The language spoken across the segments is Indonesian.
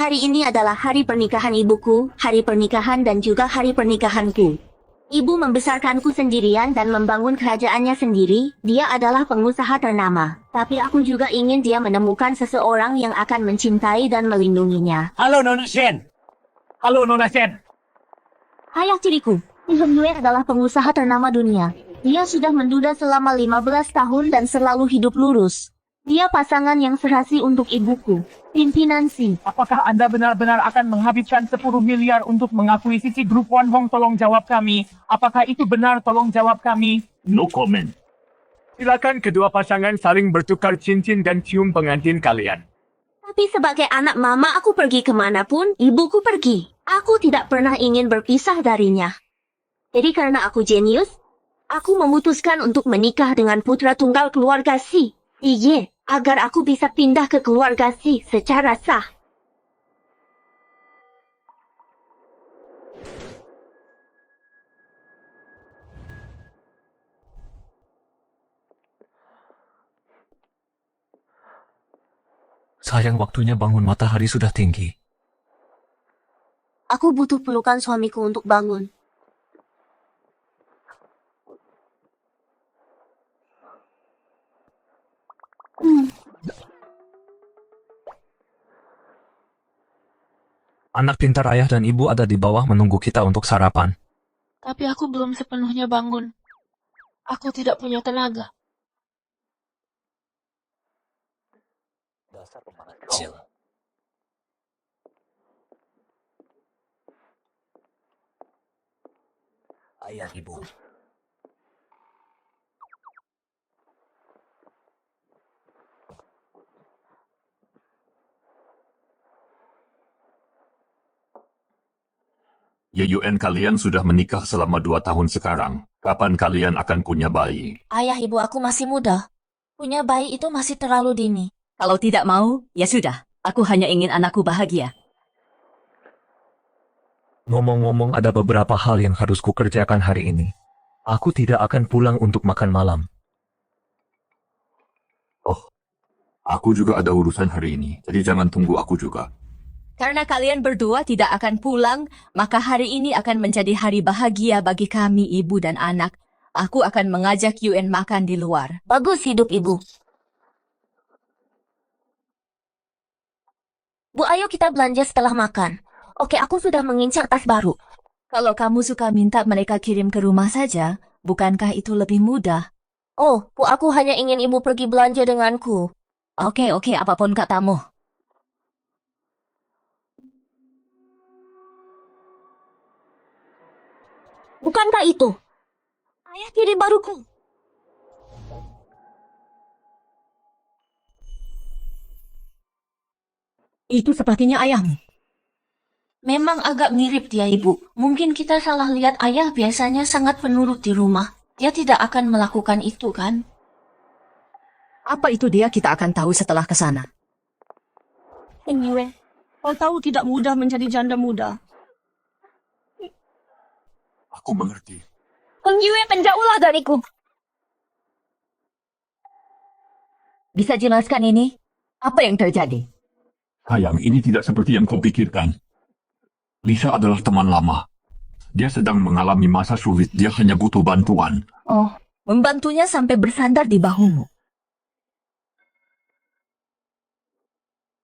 Hari ini adalah hari pernikahan ibuku, hari pernikahan dan juga hari pernikahanku. Ibu membesarkanku sendirian dan membangun kerajaannya sendiri. Dia adalah pengusaha ternama. Tapi aku juga ingin dia menemukan seseorang yang akan mencintai dan melindunginya. Halo Nona Shen. Halo Nona Shen. Ayah tiriku, Hong Yue adalah pengusaha ternama dunia. Dia sudah menduda selama 15 tahun dan selalu hidup lurus. Dia pasangan yang serasi untuk ibuku, pimpinan Si. Apakah Anda benar-benar akan menghabiskan 10 miliar untuk mengakuisisi grup Wan Hong? Tolong jawab kami. Apakah itu benar? Tolong jawab kami. No comment. Silakan kedua pasangan saling bertukar cincin dan cium pengantin kalian. Tapi sebagai anak mama aku pergi kemanapun, ibuku pergi. Aku tidak pernah ingin berpisah darinya. Jadi karena aku jenius, aku memutuskan untuk menikah dengan putra tunggal keluarga Si. Iya, agar aku bisa pindah ke keluarga Si secara sah. Sayang, waktunya bangun, matahari sudah tinggi. Aku butuh pelukan suamiku untuk bangun. Anak pintar, ayah dan ibu ada di bawah menunggu kita untuk sarapan. Tapi aku belum sepenuhnya bangun. Aku tidak punya tenaga. Dasar pemanas kecil. Ayah, ibu. Yun, kalian sudah menikah selama 2 tahun sekarang. Kapan kalian akan punya bayi? Ayah ibu aku masih muda. Punya bayi itu masih terlalu dini. Kalau tidak mau, ya sudah. Aku hanya ingin anakku bahagia. Ngomong-ngomong, ada beberapa hal yang harus kukerjakan hari ini. Aku tidak akan pulang untuk makan malam. Oh, aku juga ada urusan hari ini, jadi jangan tunggu aku juga. Karena kalian berdua tidak akan pulang, maka hari ini akan menjadi hari bahagia bagi kami, ibu dan anak. Aku akan mengajak Yuen makan di luar. Bagus hidup ibu. Bu, ayo kita belanja setelah makan. Oke, aku sudah mengincar tas baru. Kalau kamu suka minta mereka kirim ke rumah saja, bukankah itu lebih mudah? Oh, Bu, aku hanya ingin ibu pergi belanja denganku. Oke, apapun katamu. Bukankah itu ayah tiri baruku? Itu sepertinya ayahmu. Memang agak mirip dia, ibu. Mungkin kita salah lihat. Ayah biasanya sangat penurut di rumah. Dia tidak akan melakukan itu, kan? Apa itu dia, kita akan tahu setelah ke sana. Anyway, kau tahu tidak mudah menjadi janda muda. Aku mengerti. Hong Yue, menjauhlah dariku. Bisa jelaskan ini? Apa yang terjadi? Sayang, ini tidak seperti yang kau pikirkan. Lisa adalah teman lama. Dia sedang mengalami masa sulit, dia hanya butuh bantuan. Oh, membantunya sampai bersandar di bahumu.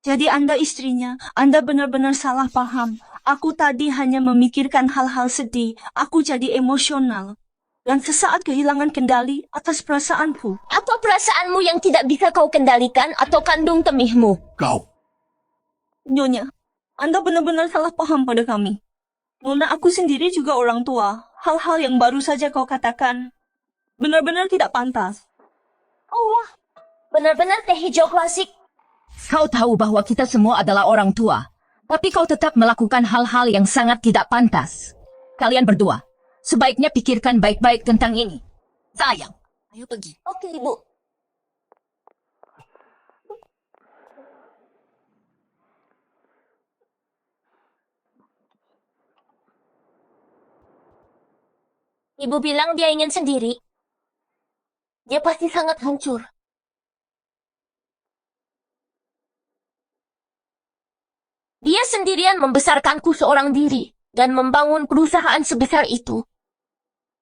Jadi Anda istrinya, Anda benar-benar salah paham. Aku tadi hanya memikirkan hal-hal sedih. Aku jadi emosional. Dan sesaat kehilangan kendali atas perasaanku. Apa perasaanmu yang tidak bisa kau kendalikan atau kandung temihmu? Kau, Nyonya, Anda benar-benar salah paham pada kami. Nona, aku sendiri juga orang tua. Hal-hal yang baru saja kau katakan benar-benar tidak pantas. Oh, benar-benar teh hijau klasik. Kau tahu bahwa kita semua adalah orang tua, tapi kau tetap melakukan hal-hal yang sangat tidak pantas. Kalian berdua, sebaiknya pikirkan baik-baik tentang ini. Sayang, ayo pergi. Oke, ibu. Ibu bilang dia ingin sendiri. Dia pasti sangat hancur. Dia sendirian membesarkanku seorang diri dan membangun perusahaan sebesar itu.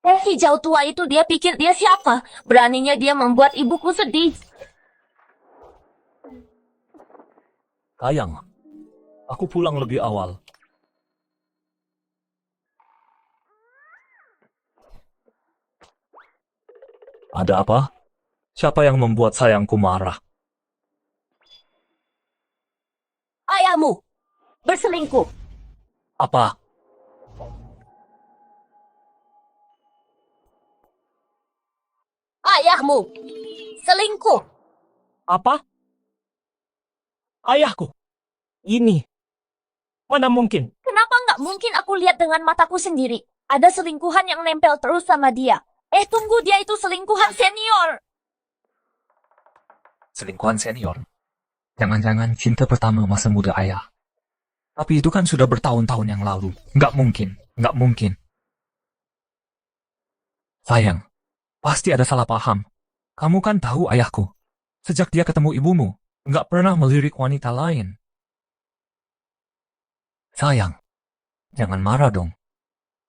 Teh hijau tua itu dia pikir dia siapa? Beraninya dia membuat ibuku sedih. Sayang, aku pulang lebih awal. Ada apa? Siapa yang membuat sayangku marah? Ayahmu berselingkuh. Apa? Ayahmu selingkuh. Apa? Ayahku? Ini? Mana mungkin? Kenapa nggak mungkin aku lihat dengan mataku sendiri? Ada selingkuhan yang nempel terus sama dia. Tunggu, dia itu selingkuhan senior. Selingkuhan senior? Jangan-jangan cinta pertama masa muda ayah. Tapi itu kan sudah bertahun-tahun yang lalu. Nggak mungkin. Nggak mungkin. Sayang, pasti ada salah paham. Kamu kan tahu ayahku. Sejak dia ketemu ibumu, nggak pernah melirik wanita lain. Sayang, jangan marah dong.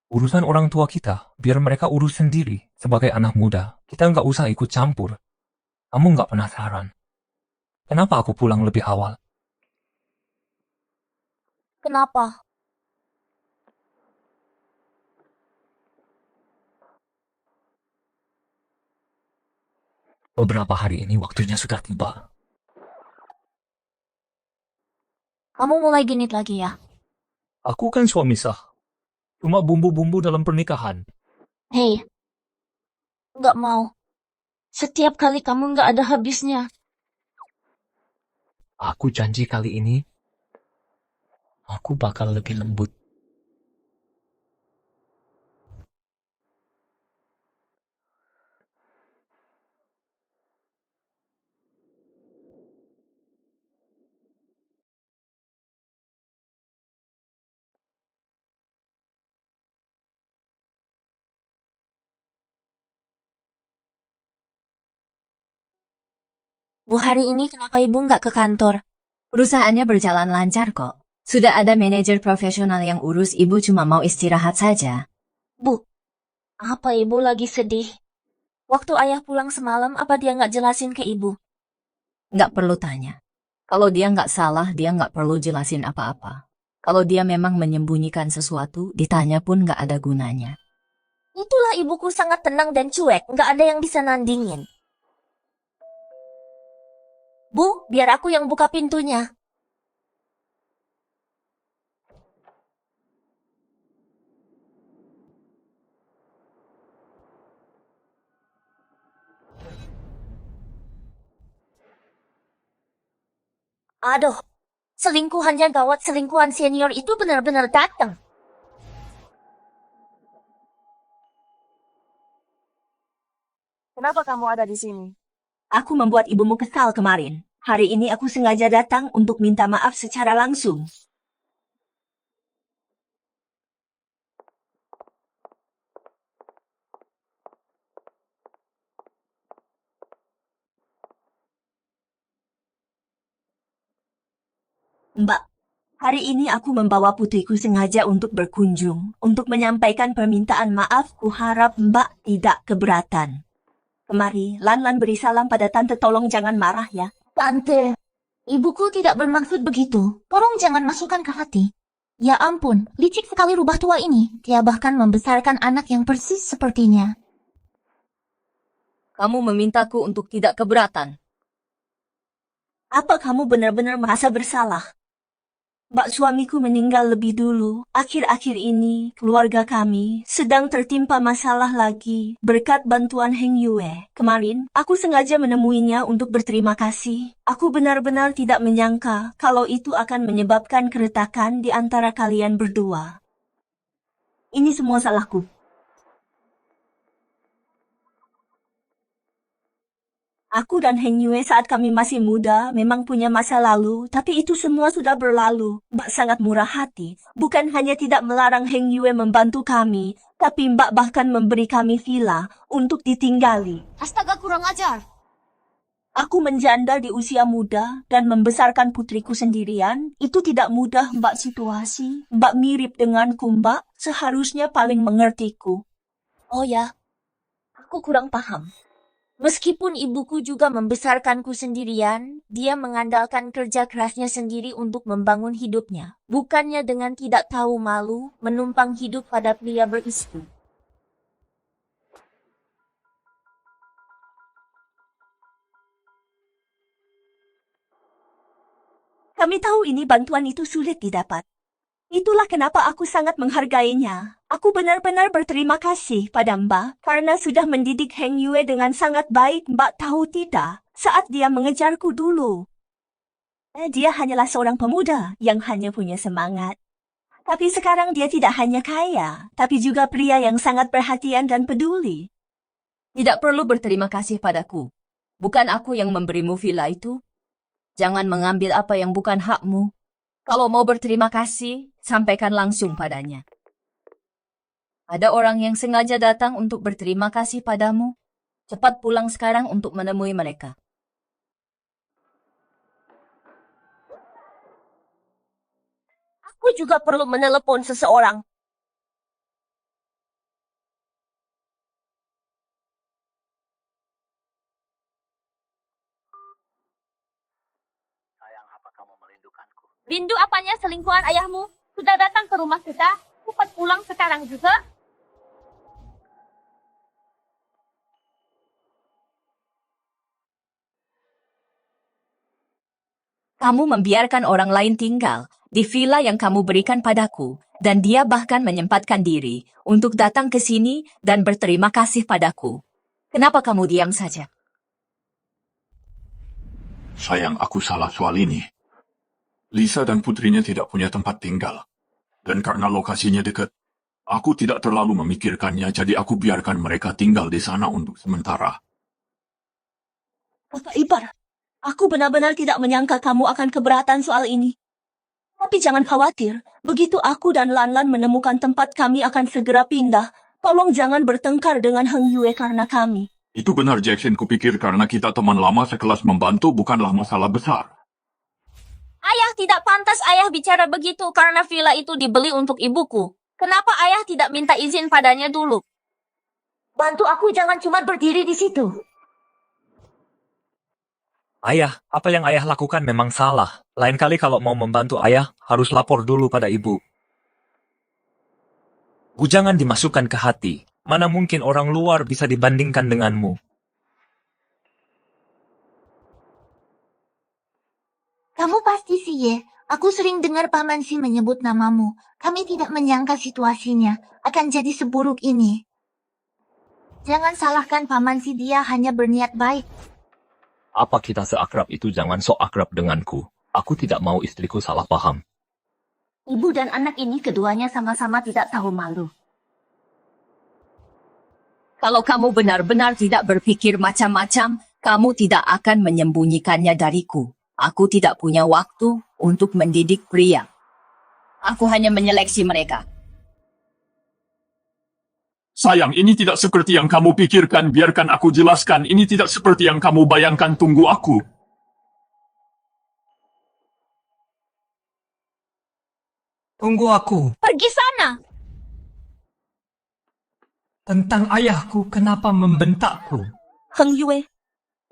Urusan orang tua kita, biar mereka urus sendiri. Sebagai anak muda, kita nggak usah ikut campur. Kamu nggak penasaran? Kenapa aku pulang lebih awal? Kenapa? Beberapa hari ini waktunya sudah tiba. Kamu mulai genit lagi ya? Aku kan suami sah. Cuma bumbu-bumbu dalam pernikahan. Hei, nggak mau. Setiap kali kamu nggak ada habisnya. Aku janji kali ini, aku bakal lebih lembut. Bu, hari ini kenapa ibu nggak ke kantor? Perusahaannya berjalan lancar kok. Sudah ada manajer profesional yang urus, ibu cuma mau istirahat saja. Bu, apa ibu lagi sedih? Waktu ayah pulang semalam, apa dia nggak jelasin ke ibu? Nggak perlu tanya. Kalau dia nggak salah, dia nggak perlu jelasin apa-apa. Kalau dia memang menyembunyikan sesuatu, ditanya pun nggak ada gunanya. Itulah ibuku sangat tenang dan cuek, nggak ada yang bisa nandingin. Bu, biar aku yang buka pintunya. Aduh, selingkuhannya gawat, selingkuhan senior itu benar-benar datang. Kenapa kamu ada di sini? Aku membuat ibumu kesal kemarin. Hari ini aku sengaja datang untuk minta maaf secara langsung. Mbak, hari ini aku membawa putriku sengaja untuk berkunjung, untuk menyampaikan permintaan maaf. Kuharap Mbak tidak keberatan. Kemari, Lan beri salam pada tante, tolong jangan marah ya. Tante, ibuku tidak bermaksud begitu. Tolong jangan masukkan ke hati. Ya ampun, licik sekali rubah tua ini. Dia bahkan membesarkan anak yang persis sepertinya. Kamu memintaku untuk tidak keberatan. Apa kamu benar-benar merasa bersalah? Mbak, suamiku meninggal lebih dulu. Akhir-akhir ini, keluarga kami sedang tertimpa masalah lagi berkat bantuan Heng Yue. Kemarin, aku sengaja menemuinya untuk berterima kasih. Aku benar-benar tidak menyangka kalau itu akan menyebabkan keretakan di antara kalian berdua. Ini semua salahku. Aku dan Heng Yue saat kami masih muda memang punya masa lalu, tapi itu semua sudah berlalu. Mbak sangat murah hati. Bukan hanya tidak melarang Heng Yue membantu kami, tapi Mbak bahkan memberi kami villa untuk ditinggali. Astaga, kurang ajar. Aku menjanda di usia muda dan membesarkan putriku sendirian. Itu tidak mudah, Mbak situasi. Mbak mirip denganku, Mbak. Seharusnya paling mengertiku. Oh ya, aku kurang paham. Meskipun ibuku juga membesarkanku sendirian, dia mengandalkan kerja kerasnya sendiri untuk membangun hidupnya. Bukannya dengan tidak tahu malu, menumpang hidup pada pria beristri. Kami tahu ini bantuan itu sulit didapat. Itulah kenapa aku sangat menghargainya. Aku benar-benar berterima kasih pada Mbak karena sudah mendidik Heng Yue dengan sangat baik. Mbak tahu tidak, saat dia mengejarku dulu. Dia hanyalah seorang pemuda yang hanya punya semangat. Tapi sekarang dia tidak hanya kaya, tapi juga pria yang sangat perhatian dan peduli. Tidak perlu berterima kasih padaku. Bukan aku yang memberimu villa itu. Jangan mengambil apa yang bukan hakmu. Kalau mau berterima kasih, sampaikan langsung padanya. Ada orang yang sengaja datang untuk berterima kasih padamu. Cepat pulang sekarang untuk menemui mereka. Aku juga perlu menelepon seseorang. Rindu apanya selingkuhan ayahmu? Sudah datang ke rumah kita? Cepat pulang sekarang juga. Kamu membiarkan orang lain tinggal di villa yang kamu berikan padaku, dan dia bahkan menyempatkan diri untuk datang ke sini dan berterima kasih padaku. Kenapa kamu diam saja? Sayang, aku salah soal ini. Lisa dan putrinya tidak punya tempat tinggal. Dan karena lokasinya dekat, aku tidak terlalu memikirkannya, jadi aku biarkan mereka tinggal di sana untuk sementara. Kakak ipar, aku benar-benar tidak menyangka kamu akan keberatan soal ini. Tapi jangan khawatir, begitu aku dan Lanlan menemukan tempat kami akan segera pindah. Tolong jangan bertengkar dengan Heng Yue karena kami. Itu benar, Jackson. Kupikir karena kita teman lama sekelas membantu bukanlah masalah besar. Ayah, tidak pantas ayah bicara begitu karena villa itu dibeli untuk ibuku. Kenapa ayah tidak minta izin padanya dulu? Bantu aku, jangan cuma berdiri di situ. Ayah, apa yang ayah lakukan memang salah. Lain kali kalau mau membantu ayah, harus lapor dulu pada ibu. Jangan dimasukkan ke hati. Mana mungkin orang luar bisa dibandingkan denganmu. Kamu pasti sih, Ye. Aku sering dengar Paman Si menyebut namamu. Kami tidak menyangka situasinya akan jadi seburuk ini. Jangan salahkan Paman Si, dia hanya berniat baik. Apa kita seakrab itu jangan sok akrab denganku. Aku tidak mau istriku salah paham. Ibu dan anak ini keduanya sama-sama tidak tahu malu. Kalau kamu benar-benar tidak berpikir macam-macam, kamu tidak akan menyembunyikannya dariku. Aku tidak punya waktu untuk mendidik pria. Aku hanya menyeleksi mereka. Sayang, ini tidak seperti yang kamu pikirkan. Biarkan aku jelaskan. Ini tidak seperti yang kamu bayangkan. Tunggu aku. Tunggu aku. Pergi sana! Tentang ayahku, kenapa membentakku? Heng Yue,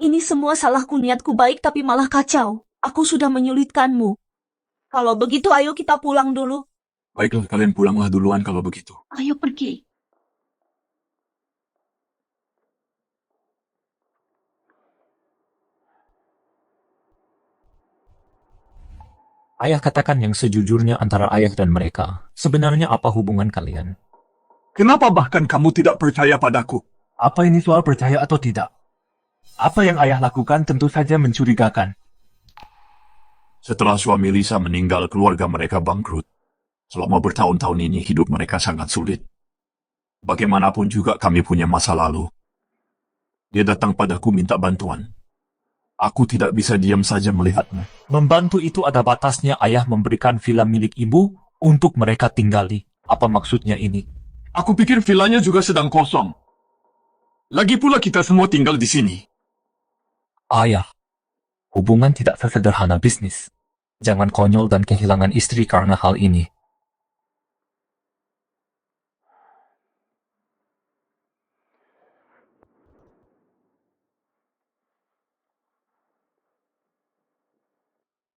ini semua salahku, niatku baik tapi malah kacau. Aku sudah menyulitkanmu. Kalau begitu ayo kita pulang dulu. Baiklah, kalian pulanglah duluan kalau begitu. Ayo pergi. Ayah katakan yang sejujurnya antara ayah dan mereka. Sebenarnya apa hubungan kalian? Kenapa bahkan kamu tidak percaya padaku? Apa ini soal percaya atau tidak? Apa yang ayah lakukan tentu saja mencurigakan. Setelah suami Lisa meninggal, keluarga mereka bangkrut. Selama bertahun-tahun ini hidup mereka sangat sulit. Bagaimanapun juga kami punya masa lalu. Dia datang padaku minta bantuan. Aku tidak bisa diam saja melihatnya. Membantu itu ada batasnya. Ayah memberikan villa milik ibu untuk mereka tinggali. Apa maksudnya ini? Aku pikir villanya juga sedang kosong. Lagi pula kita semua tinggal di sini. Ayah, Hubungan tidak sesederhana bisnis. Jangan konyol dan kehilangan istri karena hal ini.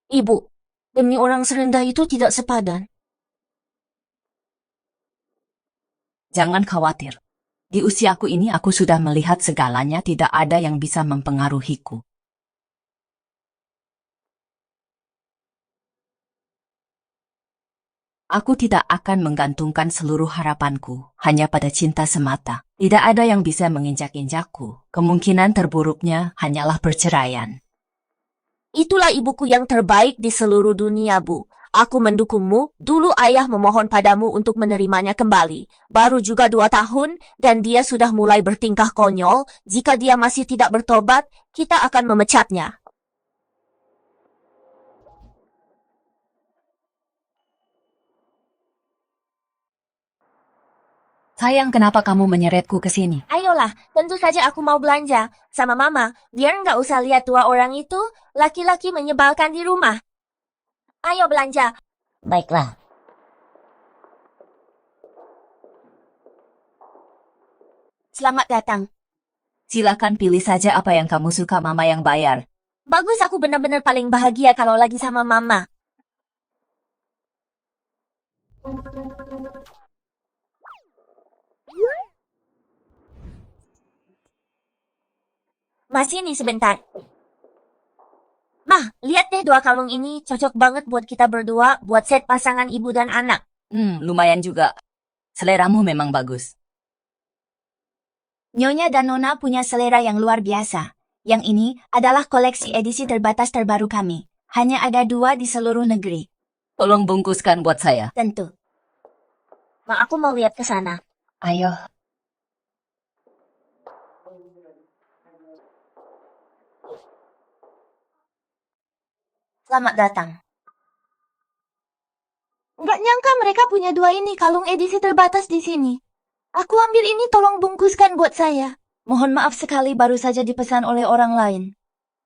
Ibu, demi orang serendah itu tidak sepadan. Jangan khawatir. Di usiaku ini aku sudah melihat segalanya, tidak ada yang bisa mempengaruhiku. Aku tidak akan menggantungkan seluruh harapanku hanya pada cinta semata. Tidak ada yang bisa menginjak-injakku. Kemungkinan terburuknya hanyalah perceraian. Itulah ibuku yang terbaik di seluruh dunia, Bu. Aku mendukungmu. Dulu ayah memohon padamu untuk menerimanya kembali. Baru juga 2 tahun dan dia sudah mulai bertingkah konyol. Jika dia masih tidak bertobat, kita akan memecatnya. Sayang, kenapa kamu menyeretku ke sini? Ayolah, tentu saja aku mau belanja sama Mama. Biar nggak usah lihat 2 orang itu, laki-laki menyebalkan di rumah. Ayo belanja. Baiklah. Selamat datang. Silakan pilih saja apa yang kamu suka, Mama yang bayar. Bagus, aku benar-benar paling bahagia kalau lagi sama Mama. Masih nih sebentar. Mah, lihat deh 2 kalung ini. Cocok banget buat kita berdua, buat set pasangan ibu dan anak. Lumayan juga. Seleramu memang bagus. Nyonya dan Nona punya selera yang luar biasa. Yang ini adalah koleksi edisi terbatas terbaru kami. Hanya ada 2 di seluruh negeri. Tolong bungkuskan buat saya. Tentu. Ma, aku mau lihat ke sana. Ayo. Selamat datang. Nggak nyangka mereka punya 2 ini kalung edisi terbatas di sini. Aku ambil ini, tolong bungkuskan buat saya. Mohon maaf sekali, baru saja dipesan oleh orang lain.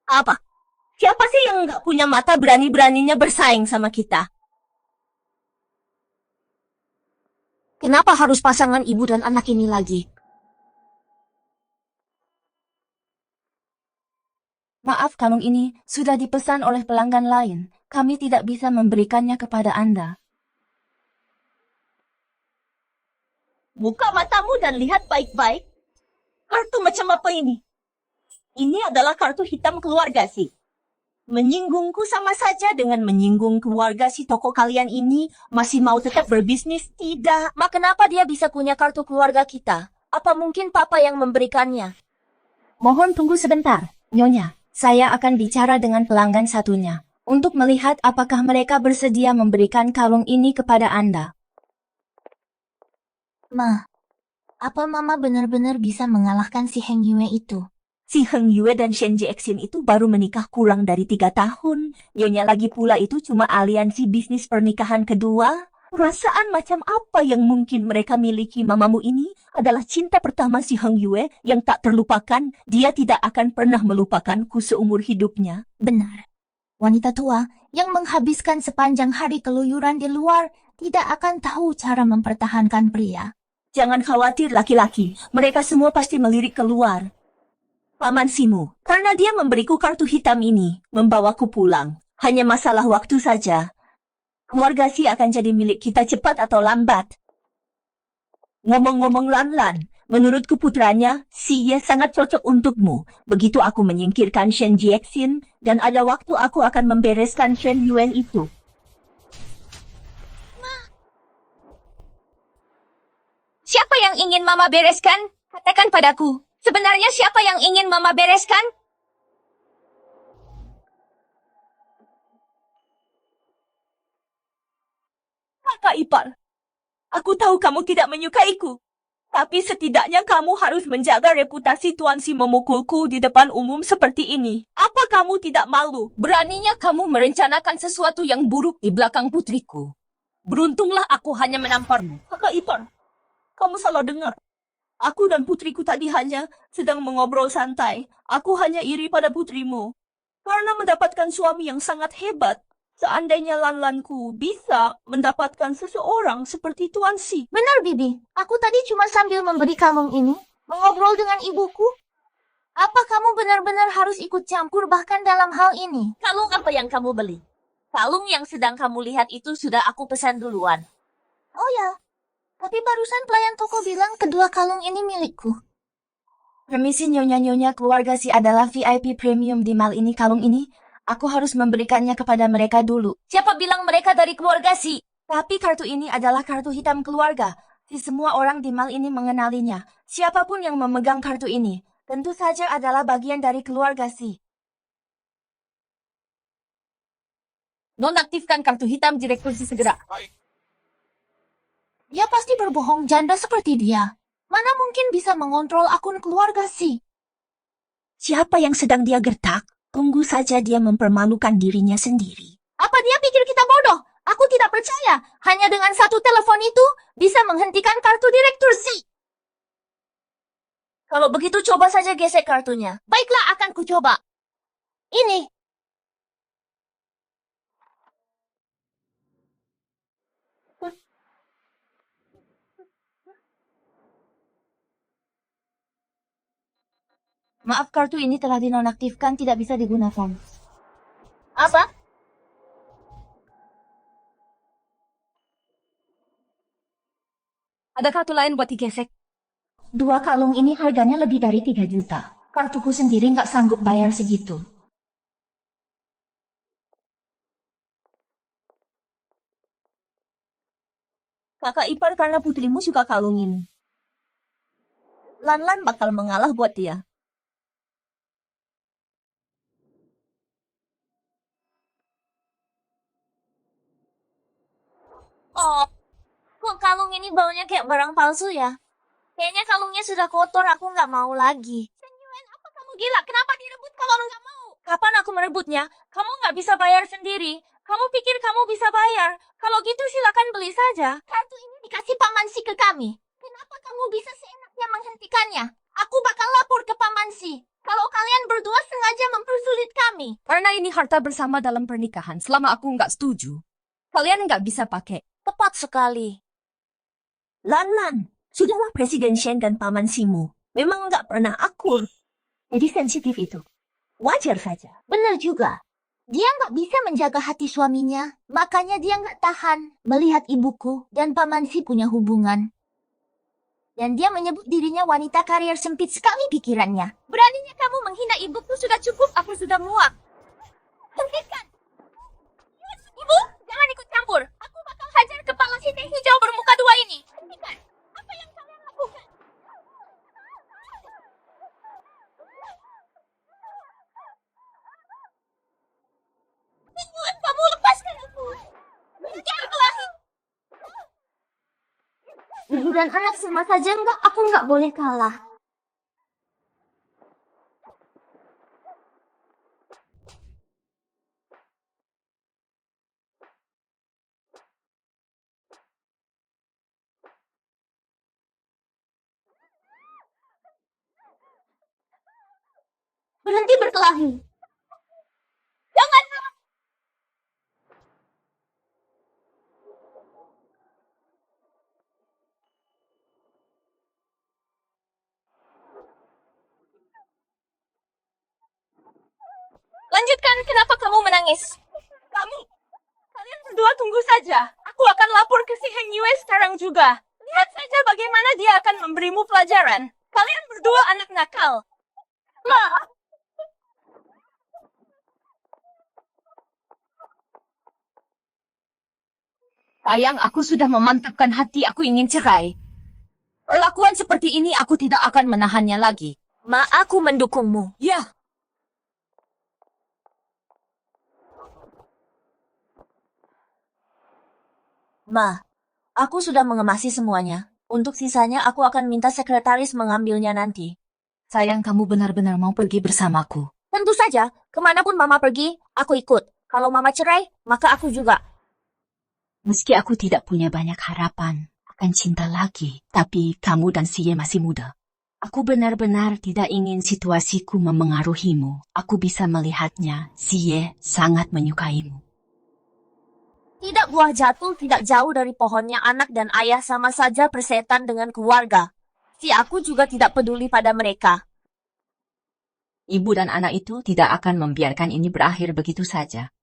Apa? Siapa sih yang nggak punya mata berani-beraninya bersaing sama kita? Kenapa harus pasangan ibu dan anak ini lagi? Maaf, kalung ini sudah dipesan oleh pelanggan lain. Kami tidak bisa memberikannya kepada Anda. Buka matamu dan lihat baik-baik. Kartu macam apa ini? Ini adalah kartu hitam keluarga sih. Menyinggungku sama saja dengan menyinggung keluarga si toko kalian ini. Masih mau tetap berbisnis? Tidak. Ma, kenapa dia bisa punya kartu keluarga kita? Apa mungkin papa yang memberikannya? Mohon tunggu sebentar, Nyonya. Saya akan bicara dengan pelanggan satunya untuk melihat apakah mereka bersedia memberikan kalung ini kepada Anda. Ma, apa Mama benar-benar bisa mengalahkan si Heng Yue itu? Si Heng Yue dan Shen Jiexin itu baru menikah kurang dari 3 tahun. Nyonya lagi pula itu cuma aliansi bisnis pernikahan kedua. Perasaan macam apa yang mungkin mereka miliki? Mamamu ini adalah cinta pertama si Heng Yue yang tak terlupakan. Dia tidak akan pernah melupakanku seumur hidupnya. Benar. Wanita tua yang menghabiskan sepanjang hari keluyuran di luar tidak akan tahu cara mempertahankan pria. Jangan khawatir laki-laki, mereka semua pasti melirik keluar. Paman Simu, karena dia memberiku kartu hitam ini, membawaku pulang. Hanya masalah waktu saja. Keluarga Si akan jadi milik kita cepat atau lambat. Ngomong-ngomong Lan, menurutku putranya, Si Ye sangat cocok untukmu. Begitu aku menyingkirkan Shen Jiexin, dan ada waktu aku akan membereskan Shen Yuen itu. Siapa yang ingin Mama bereskan? Katakan padaku. Sebenarnya siapa yang ingin Mama bereskan? Kakak ipar, aku tahu kamu tidak menyukaiku. Tapi setidaknya kamu harus menjaga reputasi Tuan Si memukulku di depan umum seperti ini. Apa kamu tidak malu? Beraninya kamu merencanakan sesuatu yang buruk di belakang putriku. Beruntunglah aku hanya menamparmu. Kakak ipar, kamu salah dengar. Aku dan putriku tadi hanya sedang mengobrol santai. Aku hanya iri pada putrimu. Karena mendapatkan suami yang sangat hebat. Seandainya Lanlanku bisa mendapatkan seseorang seperti Tuan Si. Benar, Bibi. Aku tadi cuma sambil memberi kalung ini, mengobrol dengan ibuku. Apa kamu benar-benar harus ikut campur bahkan dalam hal ini? Kalung apa yang kamu beli? Kalung yang sedang kamu lihat itu sudah aku pesan duluan. Oh ya, tapi barusan pelayan toko bilang kedua kalung ini milikku. Permisi nyonya-nyonya, keluarga Si adalah VIP premium di mal ini. Kalung ini, aku harus memberikannya kepada mereka dulu. Siapa bilang mereka dari keluarga Si? Tapi kartu ini adalah kartu hitam keluarga. Si semua orang di mal ini mengenalinya. Siapapun yang memegang kartu ini, tentu saja adalah bagian dari keluarga Si. Nonaktifkan kartu hitam Direktur Si segera. Dia pasti berbohong janda seperti dia. Mana mungkin bisa mengontrol akun keluarga Si? Siapa yang sedang dia gertak? Tunggu saja dia mempermalukan dirinya sendiri. Apa dia pikir kita bodoh? Aku tidak percaya. Hanya dengan satu telepon itu bisa menghentikan kartu Direktur Si. Kalau begitu coba saja gesek kartunya. Baiklah, akan kucoba. Ini. Maaf, kartu ini telah dinonaktifkan, tidak bisa digunakan. Apa? Ada kartu lain buat digesek? Dua kalung ini harganya lebih dari 3 juta. Kartuku sendiri nggak sanggup bayar segitu. Kakak ipar karena putrimu suka kalung ini. Lanlan bakal mengalah buat dia. Oh, kok kalung ini baunya kayak barang palsu ya? Kayaknya kalungnya sudah kotor, aku nggak mau lagi. Senyuan, apa kamu gila? Kenapa direbut kalau nggak mau? Kapan aku merebutnya? Kamu nggak bisa bayar sendiri. Kamu pikir kamu bisa bayar? Kalau gitu silakan beli saja. Kartu ini dikasih Pak Mansi ke kami. Kenapa kamu bisa seenaknya menghentikannya? Aku bakal lapor ke Pak Mansi. Kalau kalian berdua sengaja mempersulit kami. Karena ini harta bersama dalam pernikahan. Selama aku nggak setuju, kalian nggak bisa pakai. Tepat sekali. Lanlan, sudahlah Presiden Shen dan Paman Simu. Memang nggak pernah akur. Jadi sensitif itu. Wajar saja. Benar juga. Dia nggak bisa menjaga hati suaminya. Makanya dia nggak tahan melihat ibuku dan Pak Mansi punya hubungan. Dan dia menyebut dirinya wanita karier sempit sekali pikirannya. Beraninya kamu menghina ibuku, sudah cukup, aku sudah muak. Hentikan! Ibu, jangan ikut campur. Aku bakal hajar kepala si teh hijau bermuka dua ini. Hentikan! Apa yang kalian lakukan? Tujuan kamu lepaskan aku. Jangan kelahi. Ibu dan anak sama saja enggak, aku nggak boleh kalah. Berhenti berkelahi. Jangan. Lanjutkan, kenapa kamu menangis? Kalian berdua tunggu saja. Aku akan lapor ke si Heng Yue sekarang juga. Lihat saja bagaimana dia akan memberimu pelajaran. Kalian berdua anak nakal. Ma. Sayang, aku sudah memantapkan hati, aku ingin cerai. Perlakuan seperti ini aku tidak akan menahannya lagi. Ma, aku mendukungmu. Ya, Ma, aku sudah mengemasi semuanya. Untuk sisanya aku akan minta sekretaris mengambilnya nanti. sayang kamu benar-benar mau pergi bersamaku. Tentu saja, kemanapun Mama pergi, aku ikut. Kalau Mama cerai, maka aku juga. Meski aku tidak punya banyak harapan akan cinta lagi, tapi kamu dan Siye masih muda. Aku benar-benar tidak ingin situasiku memengaruhimu. Aku bisa melihatnya, Zie sangat menyukaimu. Tidak buah jatuh tidak jauh dari pohonnya anak dan ayah sama saja persetan dengan keluarga. Si aku juga tidak peduli pada mereka. Ibu dan anak itu tidak akan membiarkan ini berakhir begitu saja.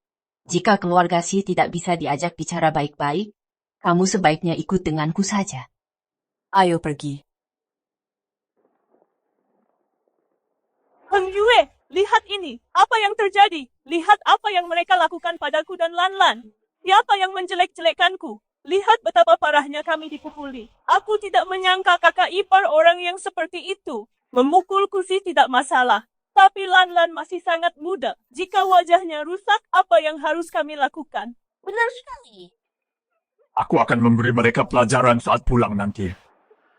Jika keluarga Si tidak bisa diajak bicara baik-baik, kamu sebaiknya ikut denganku saja. Ayo pergi. Heng Yue, lihat ini. Apa yang terjadi? Lihat apa yang mereka lakukan padaku dan Lan Lan. Siapa yang menjelek-jelekkanku? Lihat betapa parahnya kami dipukuli. Aku tidak menyangka kakak ipar orang yang seperti itu. Memukulku sih tidak masalah. Tapi Lan Lan masih sangat muda. Jika wajahnya rusak, apa yang harus kami lakukan? Benar sekali. Aku akan memberi mereka pelajaran saat pulang nanti.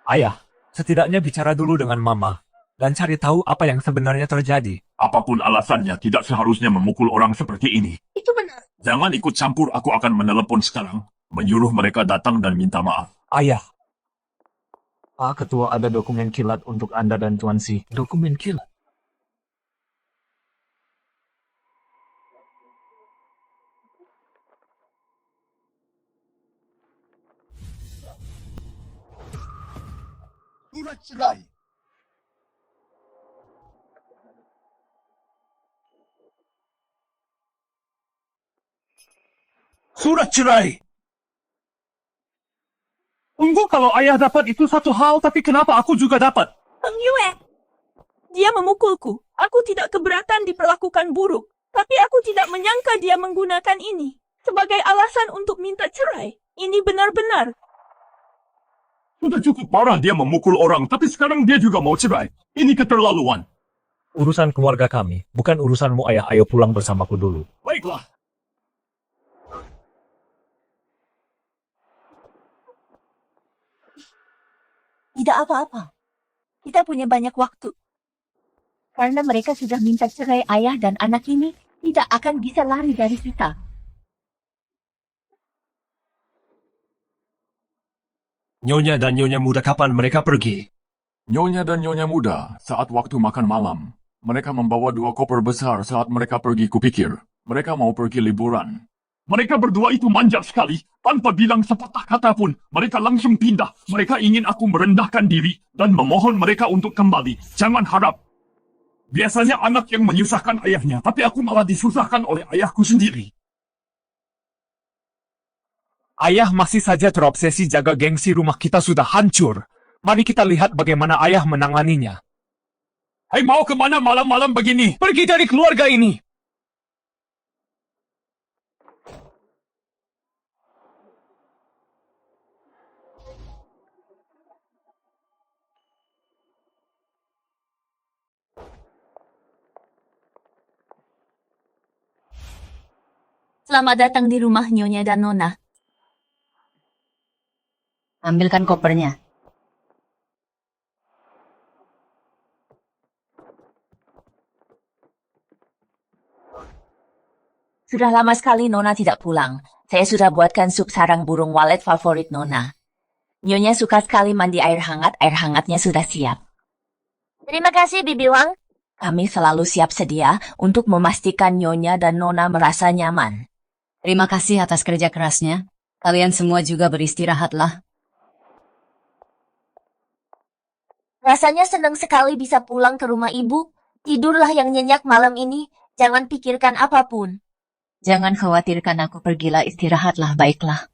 Ayah, setidaknya bicara dulu dengan Mama dan cari tahu apa yang sebenarnya terjadi. Apapun alasannya, tidak seharusnya memukul orang seperti ini. Itu benar. Jangan ikut campur, aku akan menelepon sekarang. Menyuruh mereka datang dan minta maaf. Ayah. Pak Ketua, ada dokumen kilat untuk Anda dan Tuan Si. Dokumen kilat? Surat cerai. Surat cerai. Tunggu, kalau ayah dapat itu satu hal, tapi kenapa aku juga dapat? Heng Yue, dia memukulku. Aku tidak keberatan diperlakukan buruk. Tapi aku tidak menyangka dia menggunakan ini sebagai alasan untuk minta cerai. Ini benar-benar. Sudah cukup parah dia memukul orang, tapi sekarang dia juga mau cerai. Ini keterlaluan. Urusan keluarga kami, bukan urusanmu ayah. Ayo pulang bersamaku dulu. Baiklah. Tidak apa-apa. Kita punya banyak waktu. Karena mereka sudah minta cerai ayah dan anak ini, tidak akan bisa lari dari kita. Nyonya dan Nyonya Muda, kapan mereka pergi? Nyonya dan Nyonya Muda, saat waktu makan malam. Mereka membawa 2 koper besar saat mereka pergi. Kupikir mereka mau pergi liburan. Mereka berdua itu manja sekali. Tanpa bilang sepatah kata pun, mereka langsung pindah. Mereka ingin aku merendahkan diri dan memohon mereka untuk kembali. Jangan harap. Biasanya anak yang menyusahkan ayahnya, tapi aku malah disusahkan oleh ayahku sendiri. Ayah masih saja terobsesi jaga gengsi rumah kita sudah hancur. Mari kita lihat bagaimana ayah menanganinya. Hei, mau kemana malam-malam begini? Pergi dari keluarga ini! Selamat datang di rumah Nyonya dan Nona. Ambilkan kopernya. Sudah lama sekali Nona tidak pulang. Saya sudah buatkan sup sarang burung walet favorit Nona. Nyonya suka sekali mandi air hangatnya sudah siap. Terima kasih, Bibi Wang. Kami selalu siap sedia untuk memastikan Nyonya dan Nona merasa nyaman. Terima kasih atas kerja kerasnya. Kalian semua juga beristirahatlah. Rasanya senang sekali bisa pulang ke rumah ibu. Tidurlah yang nyenyak malam ini. Jangan pikirkan apapun. Jangan khawatirkan aku, pergilah istirahatlah, baiklah.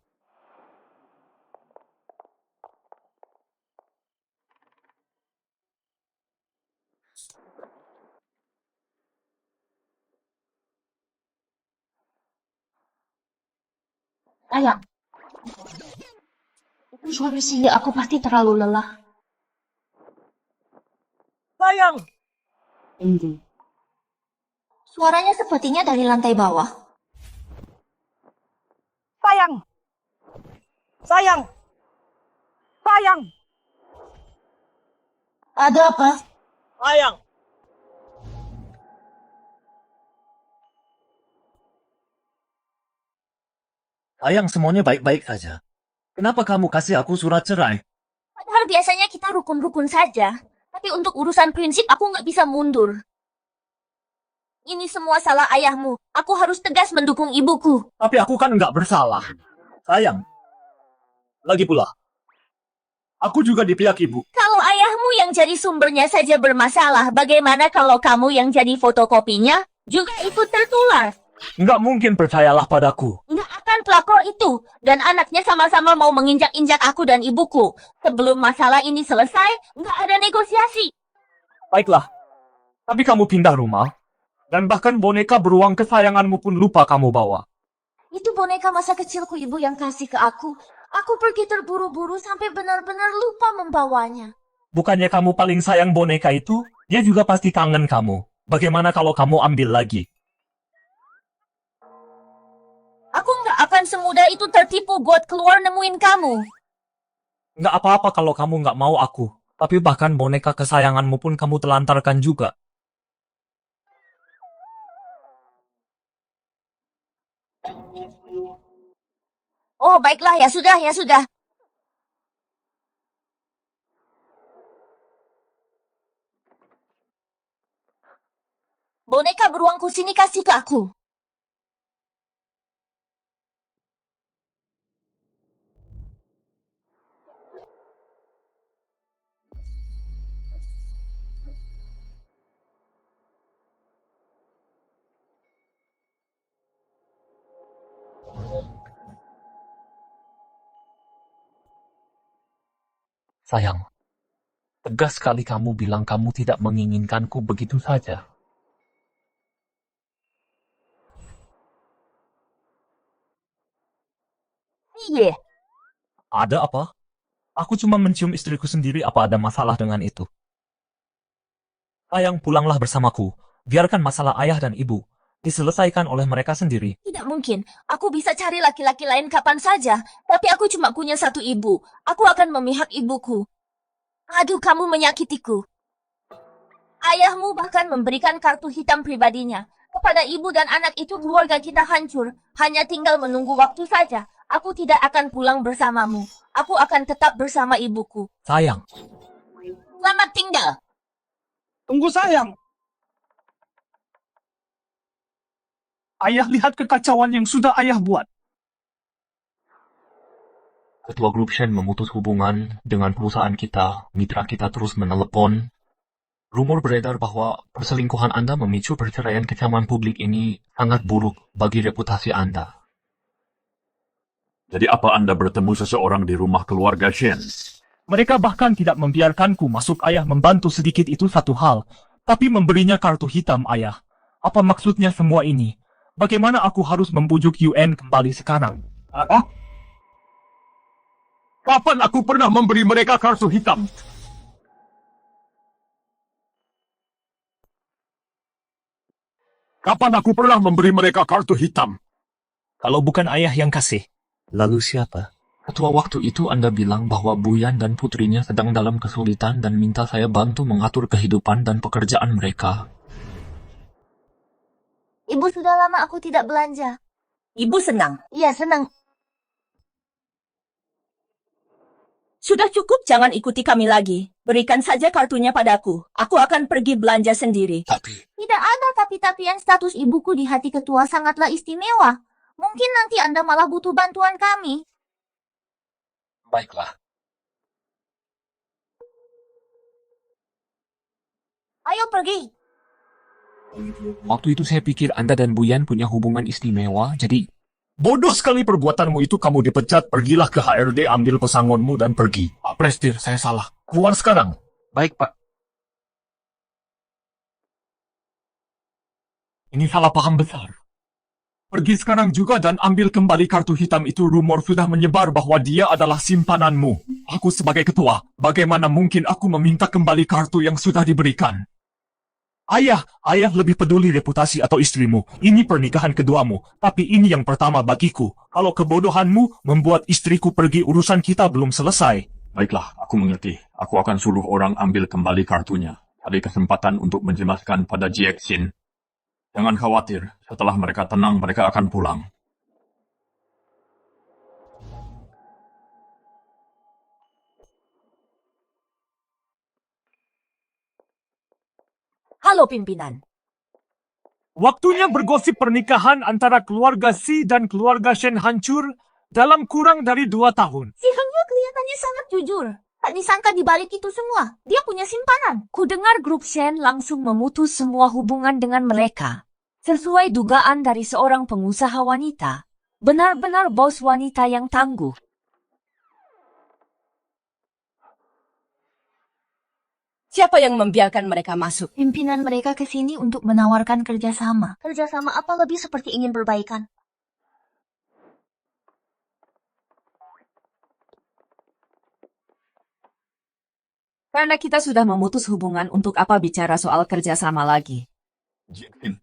Ayah. Itu suara sih, aku pasti terlalu lelah. Sayang, Suaranya sepertinya dari lantai bawah. sayang, sayang, sayang, Ada apa? sayang. Sayang, semuanya baik-baik saja. Kenapa kamu kasih aku surat cerai? Padahal biasanya kita rukun-rukun saja. Tapi untuk urusan prinsip aku nggak bisa mundur. Ini semua salah ayahmu. Aku harus tegas mendukung ibuku. Tapi aku kan nggak bersalah. Sayang. Lagi pula, aku juga di pihak ibu. Kalau ayahmu yang jadi sumbernya saja bermasalah, bagaimana kalau kamu yang jadi fotokopinya juga ikut tertular? Nggak mungkin percayalah padaku. Nggak akan pelakor itu. Dan anaknya sama-sama mau menginjak-injak aku dan ibuku. Sebelum masalah ini selesai, nggak ada negosiasi. Baiklah. Tapi kamu pindah rumah. Dan bahkan boneka beruang kesayanganmu pun lupa kamu bawa. Itu boneka masa kecilku ibu yang kasih ke aku. Aku pergi terburu-buru sampai benar-benar lupa membawanya. Bukannya kamu paling sayang boneka itu? Dia juga pasti kangen kamu. Bagaimana kalau kamu ambil lagi? Aku nggak akan semudah itu tertipu buat keluar nemuin kamu. Nggak apa-apa kalau kamu nggak mau aku. Tapi bahkan boneka kesayanganmu pun kamu telantarkan juga. Oh, baiklah, ya sudah, ya sudah. Boneka beruangku sini kasih ke aku. Sayang, tegas sekali kamu bilang kamu tidak menginginkanku begitu saja. Iya. Ada apa? Aku cuma mencium istriku sendiri, apa ada masalah dengan itu? Sayang, pulanglah bersamaku. Biarkan masalah ayah dan ibu diselesaikan oleh mereka sendiri. Tidak mungkin. Aku bisa cari laki-laki lain kapan saja. Tapi aku cuma punya satu ibu. Aku akan memihak ibuku. Aduh, kamu menyakitiku. Ayahmu bahkan memberikan kartu hitam pribadinya. Kepada ibu dan anak itu keluarga kita hancur. Hanya tinggal menunggu waktu saja. Aku tidak akan pulang bersamamu. Aku akan tetap bersama ibuku. Sayang, Selamat tinggal. Tunggu sayang. Ayah lihat kekacauan yang sudah ayah buat. Ketua grup Shen memutus hubungan dengan perusahaan kita. Mitra kita terus menelepon. Rumor beredar bahwa perselingkuhan Anda memicu perceraian. Kecaman publik ini sangat buruk bagi reputasi Anda. Jadi apa Anda bertemu seseorang di rumah keluarga Shen? Mereka bahkan tidak membiarkanku masuk. Ayah membantu sedikit itu satu hal. Tapi memberinya kartu hitam ayah. Apa maksudnya semua ini? Bagaimana aku harus membujuk UN kembali sekarang? Apa? Kapan aku pernah memberi mereka kartu hitam? Kapan aku pernah memberi mereka kartu hitam? Kalau bukan ayah yang kasih, lalu siapa? Ketua, waktu itu Anda bilang bahwa Buyan dan putrinya sedang dalam kesulitan dan minta saya bantu mengatur kehidupan dan pekerjaan mereka. Ibu, sudah lama aku tidak belanja. Ibu senang. Iya, senang. Sudah cukup, jangan ikuti kami lagi. Berikan saja kartunya padaku. Aku akan pergi belanja sendiri. Tapi, Tidak ada tapi-tapian. Status ibuku di hati ketua sangatlah istimewa. Mungkin nanti Anda malah butuh bantuan kami. baiklah. Ayo pergi. Waktu itu saya pikir Anda dan Buyan punya hubungan istimewa, jadi... Bodoh sekali perbuatanmu itu, kamu dipecat. Pergilah ke HRD, ambil pesangonmu dan pergi. Pak Prestir, saya salah. Keluar sekarang. Baik, Pak. Ini salah paham besar. Pergi sekarang juga dan ambil kembali kartu hitam itu. Rumor sudah menyebar bahwa dia adalah simpananmu. Aku sebagai ketua, bagaimana mungkin aku meminta kembali kartu yang sudah diberikan? Ayah lebih peduli reputasi atau istrimu. Ini pernikahan keduamu, tapi ini yang pertama bagiku. Kalau kebodohanmu membuat istriku pergi, urusan kita belum selesai. Baiklah, aku mengerti. Aku akan suruh orang ambil kembali kartunya. Cari kesempatan untuk menjelaskan pada Jiexin. Jangan khawatir, setelah mereka tenang, mereka akan pulang. Halo pimpinan. Waktunya bergosip pernikahan antara keluarga Si dan keluarga Shen hancur dalam kurang dari 2 tahun. Si Hangyu kelihatannya sangat jujur. Tak disangka di balik itu semua, dia punya simpanan. Ku dengar grup Shen langsung memutus semua hubungan dengan mereka. Sesuai dugaan dari seorang pengusaha wanita. Benar-benar bos wanita yang tangguh. Siapa yang membiarkan mereka masuk? Pimpinan mereka ke sini untuk menawarkan kerjasama. Kerjasama apa lebih seperti ingin berbaikan? Karena kita sudah memutus hubungan, untuk apa bicara soal kerjasama lagi? Jian,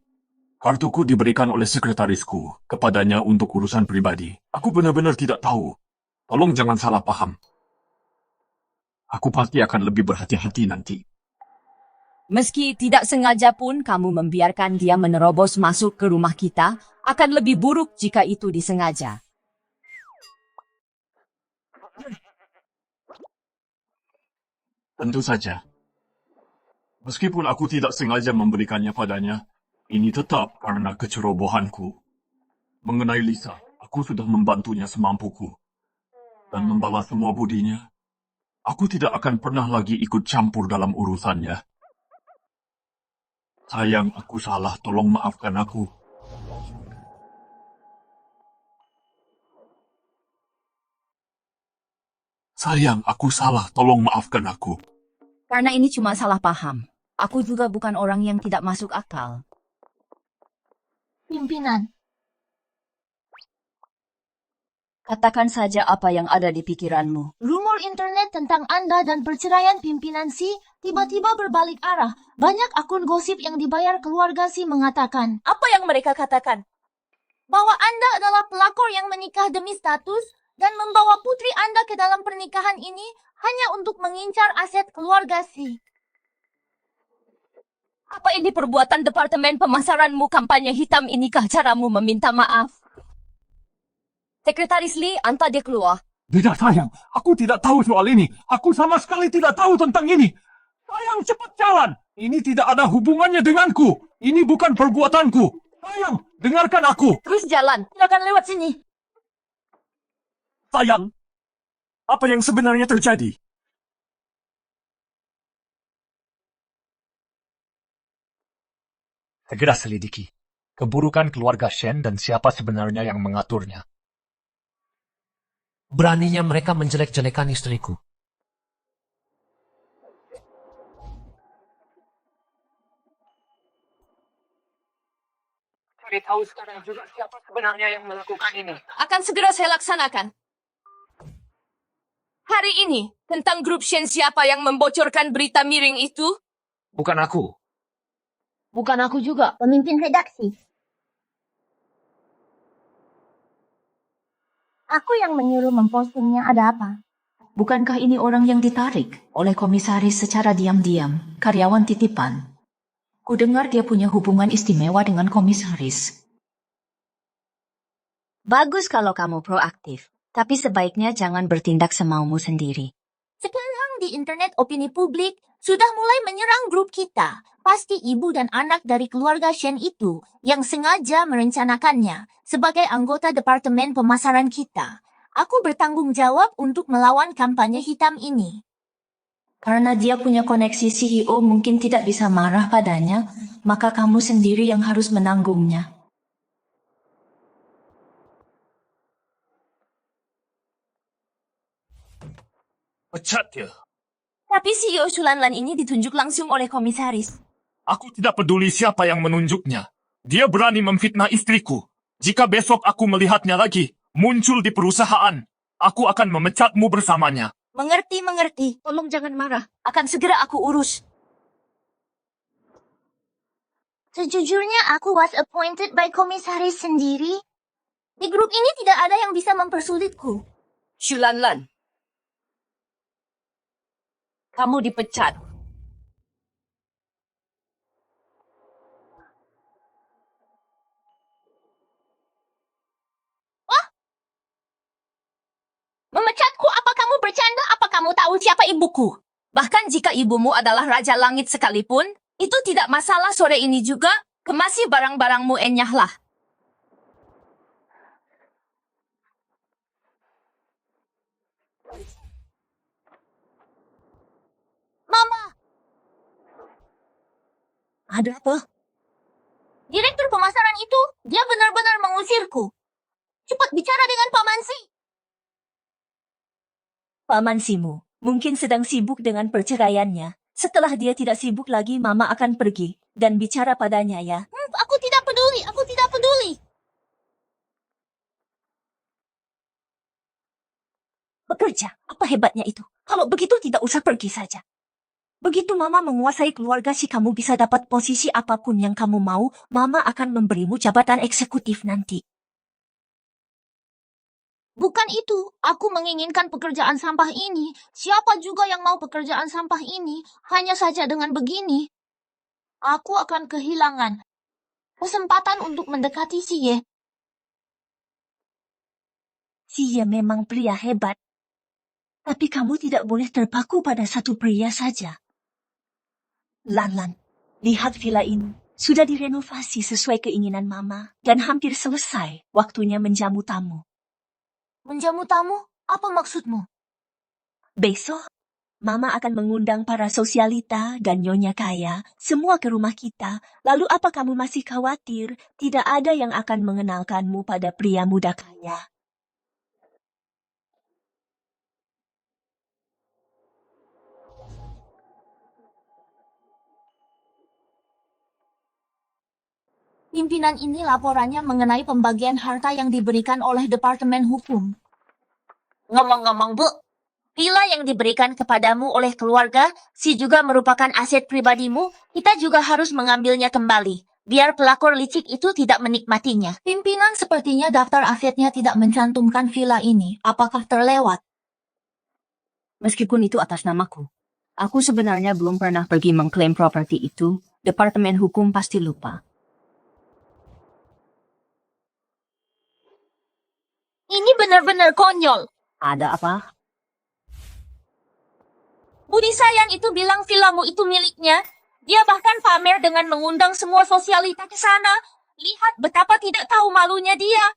kartuku diberikan oleh sekretarisku kepadanya untuk urusan pribadi. Aku benar-benar tidak tahu. Tolong jangan salah paham. Aku pasti akan lebih berhati-hati nanti. Meski tidak sengaja pun kamu membiarkan dia menerobos masuk ke rumah kita, akan lebih buruk jika itu disengaja. Tentu saja. Meskipun aku tidak sengaja memberikannya padanya, ini tetap karena kecerobohanku. Mengenai Lisa, aku sudah membantunya semampuku. Dan membalas semua budinya. Aku tidak akan pernah lagi ikut campur dalam urusannya. Sayang, aku salah. Tolong maafkan aku. Sayang, aku salah. Tolong maafkan aku. Karena ini cuma salah paham. Aku juga bukan orang yang tidak masuk akal. Pimpinan, Katakan saja apa yang ada di pikiranmu. rumor internet tentang Anda dan perceraian pimpinan Si tiba-tiba berbalik arah. Banyak akun gosip yang dibayar keluarga Si mengatakan, apa yang mereka katakan? Bahwa Anda adalah pelakor yang menikah demi status dan membawa putri Anda ke dalam pernikahan ini hanya untuk mengincar aset keluarga Si. Apa ini perbuatan departemen pemasaranmu kampanye hitam, inikah caramu meminta maaf? Sekretaris Lee, anta dia keluar. Tidak sayang, aku tidak tahu soal ini. Aku sama sekali tidak tahu tentang ini. Sayang, cepat jalan. Ini tidak ada hubungannya denganku. Ini bukan perbuatanku. Sayang, dengarkan aku. Terus jalan. Silakan lewat sini. Sayang, apa yang sebenarnya terjadi? Segera selidiki keburukan keluarga Shen dan siapa sebenarnya yang mengaturnya. Beraninya mereka menjelek-jelekan istriku. Cari tahu sekarang juga siapa sebenarnya yang melakukan ini. Akan segera saya laksanakan. Hari ini, tentang grup Shen, siapa yang membocorkan berita miring itu? Bukan aku. Bukan aku juga, pemimpin redaksi. Aku yang menyuruh mempostingnya, ada apa? Bukankah ini orang yang ditarik oleh komisaris secara diam-diam, karyawan titipan? Kudengar dia punya hubungan istimewa dengan komisaris. Bagus kalau kamu proaktif, tapi sebaiknya jangan bertindak semaumu sendiri. Sekarang di internet opini publik sudah mulai menyerang grup kita. Pasti ibu dan anak dari keluarga Shen itu yang sengaja merencanakannya sebagai anggota departemen pemasaran kita. Aku bertanggung jawab untuk melawan kampanye hitam ini. Karena dia punya koneksi CEO mungkin tidak bisa marah padanya, maka kamu sendiri yang harus menanggungnya. Pecat dia. Tapi CEO Shulanlan ini ditunjuk langsung oleh komisaris. Aku tidak peduli siapa yang menunjuknya. Dia berani memfitnah istriku. Jika besok aku melihatnya lagi, muncul di perusahaan, aku akan memecatmu bersamanya. Mengerti. Tolong jangan marah. Akan segera aku urus. Sejujurnya aku was appointed by komisaris sendiri. Di grup ini tidak ada yang bisa mempersulitku. Shulanlan, kamu dipecat. Memecatku? Apa kamu bercanda? Apa kamu tahu siapa ibuku? Bahkan jika ibumu adalah Raja Langit sekalipun, Itu tidak masalah sore ini juga. Kemasi barang-barangmu enyahlah. Mama, Ada apa? direktur pemasaran itu, dia benar-benar mengusirku. Cepat bicara dengan Pak Mansi. Paman Simu mungkin sedang sibuk dengan perceraiannya. Setelah dia tidak sibuk lagi, Mama akan pergi dan bicara padanya ya. Aku tidak peduli, aku tidak peduli. Bekerja, apa hebatnya itu? Kalau begitu tidak usah pergi saja. Begitu Mama menguasai keluarga, si kamu bisa dapat posisi apapun yang kamu mau, Mama akan memberimu jabatan eksekutif nanti. Bukan itu, aku menginginkan pekerjaan sampah ini. Siapa juga yang mau pekerjaan sampah ini? Hanya saja dengan begini, aku akan kehilangan kesempatan untuk mendekati Siye. Dia memang pria hebat. Tapi kamu tidak boleh terpaku pada satu pria saja. Lan, lihat villa ini. Sudah direnovasi sesuai keinginan Mama dan hampir selesai waktunya menjamu tamu. Menjamu tamu? Apa maksudmu? Besok, Mama akan mengundang para sosialita dan nyonya kaya semua ke rumah kita. Lalu apa kamu masih khawatir tidak ada yang akan mengenalkanmu pada pria muda kaya? Pimpinan ini laporannya mengenai pembagian harta yang diberikan oleh Departemen Hukum. Ngomong-ngomong, Bu, villa yang diberikan kepadamu oleh keluarga, si juga merupakan aset pribadimu, kita juga harus mengambilnya kembali, biar pelakor licik itu tidak menikmatinya. Pimpinan sepertinya daftar asetnya tidak mencantumkan villa ini. Apakah terlewat? Meskipun itu atas namaku. Aku sebenarnya belum pernah pergi mengklaim properti itu. Departemen Hukum pasti lupa. Ini benar-benar konyol. Ada apa? Budi Sayan itu bilang villamu itu miliknya. Dia bahkan pamer dengan mengundang semua sosialita ke sana. Lihat betapa tidak tahu malunya dia.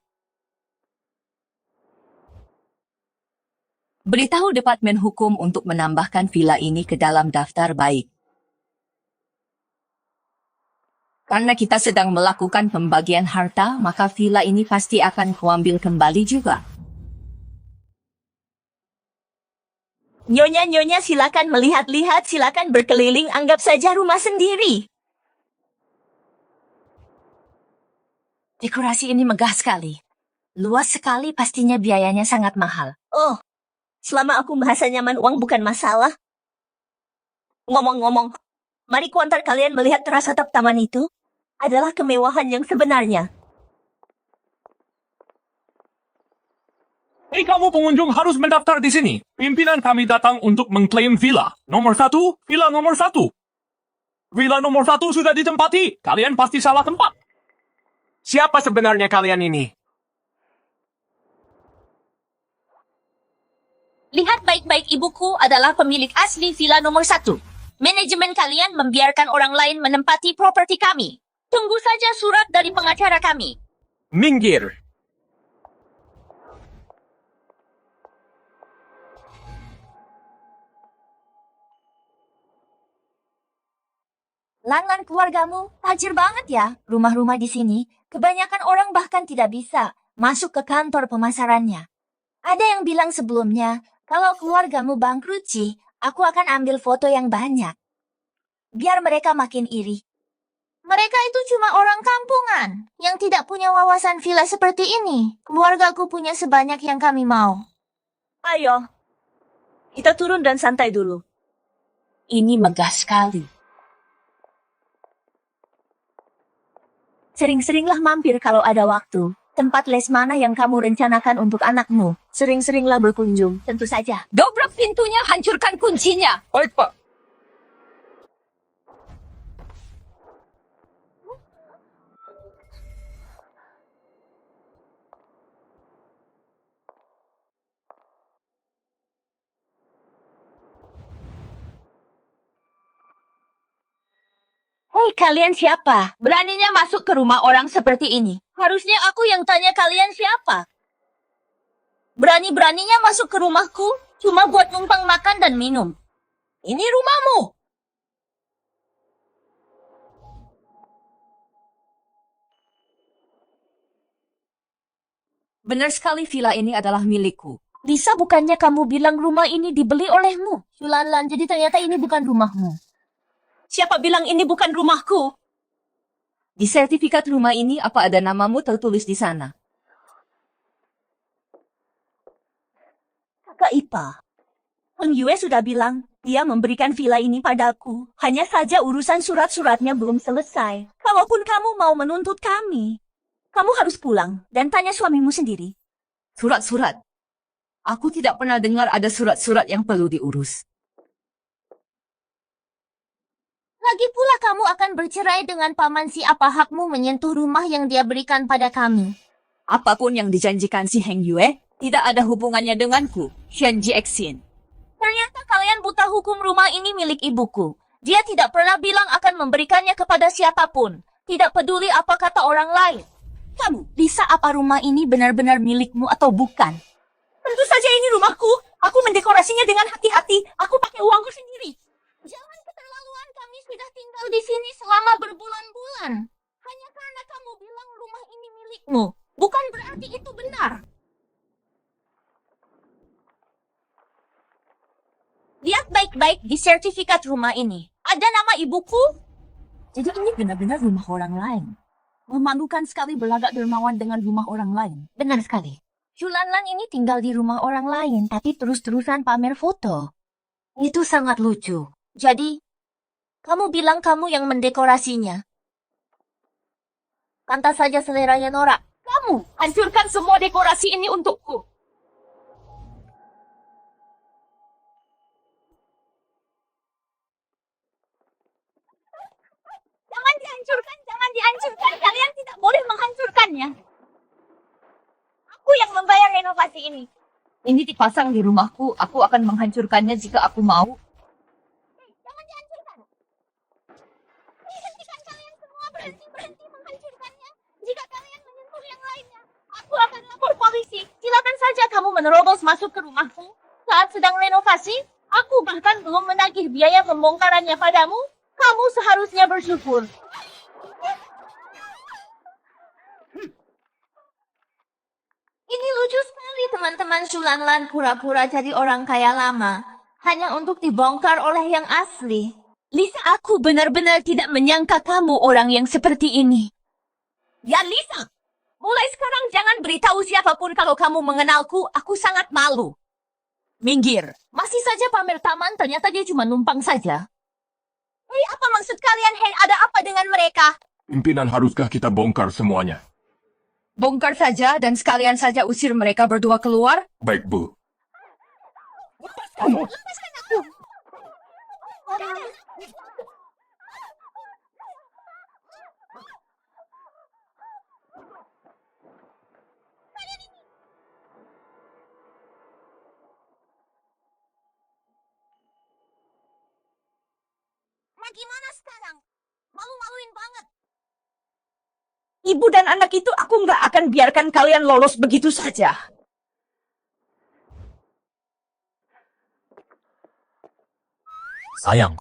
Beritahu Departemen Hukum untuk menambahkan villa ini ke dalam daftar baik. Karena kita sedang melakukan pembagian harta, maka villa ini pasti akan kuambil kembali juga. Nyonya-nyonya silakan melihat-lihat, silakan berkeliling, anggap saja rumah sendiri. Dekorasi ini megah sekali. Luas sekali, pastinya biayanya sangat mahal. Oh, selama aku merasa nyaman, uang bukan masalah. Ngomong-ngomong, mari kuantar kalian melihat teras atap taman itu. Adalah kemewahan yang sebenarnya. Hei kamu pengunjung harus mendaftar di sini. Pimpinan kami datang untuk mengklaim villa. Nomor 1, villa nomor 1. Villa nomor 1 sudah ditempati. Kalian pasti salah tempat. Siapa sebenarnya kalian ini? Lihat baik-baik, ibuku adalah pemilik asli villa nomor 1. Manajemen kalian membiarkan orang lain menempati properti kami. Tunggu saja surat dari pengacara kami. Minggir. Lan keluargamu tajir banget ya. Rumah-rumah di sini, kebanyakan orang bahkan tidak bisa masuk ke kantor pemasarannya. Ada yang bilang sebelumnya, kalau keluargamu bangkrut sih, aku akan ambil foto yang banyak. Biar mereka makin iri. Mereka itu cuma orang kampungan yang tidak punya wawasan villa seperti ini. Keluargaku punya sebanyak yang kami mau. Ayo, kita turun dan santai dulu. Ini megah sekali. Sering-seringlah mampir kalau ada waktu. Tempat les mana yang kamu rencanakan untuk anakmu? Sering-seringlah berkunjung, tentu saja. Dobrak pintunya, hancurkan kuncinya. Baik, Pak. Hei, kalian siapa? Beraninya masuk ke rumah orang seperti ini? Harusnya aku yang tanya kalian siapa. Berani-beraninya masuk ke rumahku cuma buat numpang makan dan minum. Ini rumahmu. Benar sekali villa ini adalah milikku. Lisa, bukannya kamu bilang rumah ini dibeli olehmu? Sulanlan, jadi ternyata ini bukan rumahmu. Siapa bilang ini bukan rumahku? Di sertifikat rumah ini apa ada namamu tertulis di sana? Kakak Ipa, Heng Yue sudah bilang dia memberikan villa ini padaku. Hanya saja urusan surat-suratnya belum selesai. Kalaupun kamu mau menuntut kami, kamu harus pulang dan tanya suamimu sendiri. Surat-surat. Aku tidak pernah dengar ada surat-surat yang perlu diurus. Lagi pula kamu akan bercerai dengan paman si apa hakmu menyentuh rumah yang dia berikan pada kami. Apapun yang dijanjikan si Heng Yue, tidak ada hubungannya denganku, Shen Jiexin. Ternyata kalian buta hukum rumah ini milik ibuku. Dia tidak pernah bilang akan memberikannya kepada siapapun. Tidak peduli apa kata orang lain. Kamu, Lisa, apa rumah ini benar-benar milikmu atau bukan? Tentu saja ini rumahku. Aku mendekorasinya dengan hati-hati. Aku pakai uangku sendiri. Jangan keterlaluan, kami sudah tinggal di sini selama berbulan-bulan. Hanya karena kamu bilang rumah ini milikmu. Bukan berarti itu benar. Lihat baik-baik di sertifikat rumah ini. Ada nama ibuku? Jadi ini benar-benar rumah orang lain. Memalukan sekali berlagak dermawan dengan rumah orang lain. Benar sekali. Shulanlan ini tinggal di rumah orang lain, tapi terus-terusan pamer foto. Itu sangat lucu. Jadi, kamu bilang kamu yang mendekorasinya. Pantas saja seleranya norak. Kamu hancurkan semua dekorasi ini untukku. Jangan dihancurkan, jangan dihancurkan. Kalian tidak boleh menghancurkannya. Aku yang membayar renovasi ini. Ini dipasang di rumahku, aku akan menghancurkannya jika aku mau. Jangan dihancurkan. Hentikan kalian semua, berhenti menghancurkannya. Jika kalian menyentuh yang lainnya, aku akan lapor polisi. Silakan saja kamu menerobos masuk ke rumahku saat sedang renovasi. Aku bahkan belum menagih biaya pembongkarannya padamu. Kamu seharusnya bersyukur. Ini lucu sekali teman-teman Shulanlan pura-pura jadi orang kaya lama. Hanya untuk dibongkar oleh yang asli. Lisa, aku benar-benar tidak menyangka kamu orang yang seperti ini. Ya Lisa, mulai sekarang jangan beritahu siapapun kalau kamu mengenalku. Aku sangat malu. Minggir. Masih saja pamer taman, ternyata dia cuma numpang saja. Hei, apa maksud kalian? Hei, ada apa dengan mereka? Pimpinan, haruskah kita bongkar semuanya? Bongkar saja dan sekalian saja usir mereka berdua keluar. Baik, Bu. Lepaskan aku. Nah, gimana sekarang? Malu-maluin banget. Ibu dan anak itu aku nggak akan biarkan kalian lolos begitu saja. Sayang,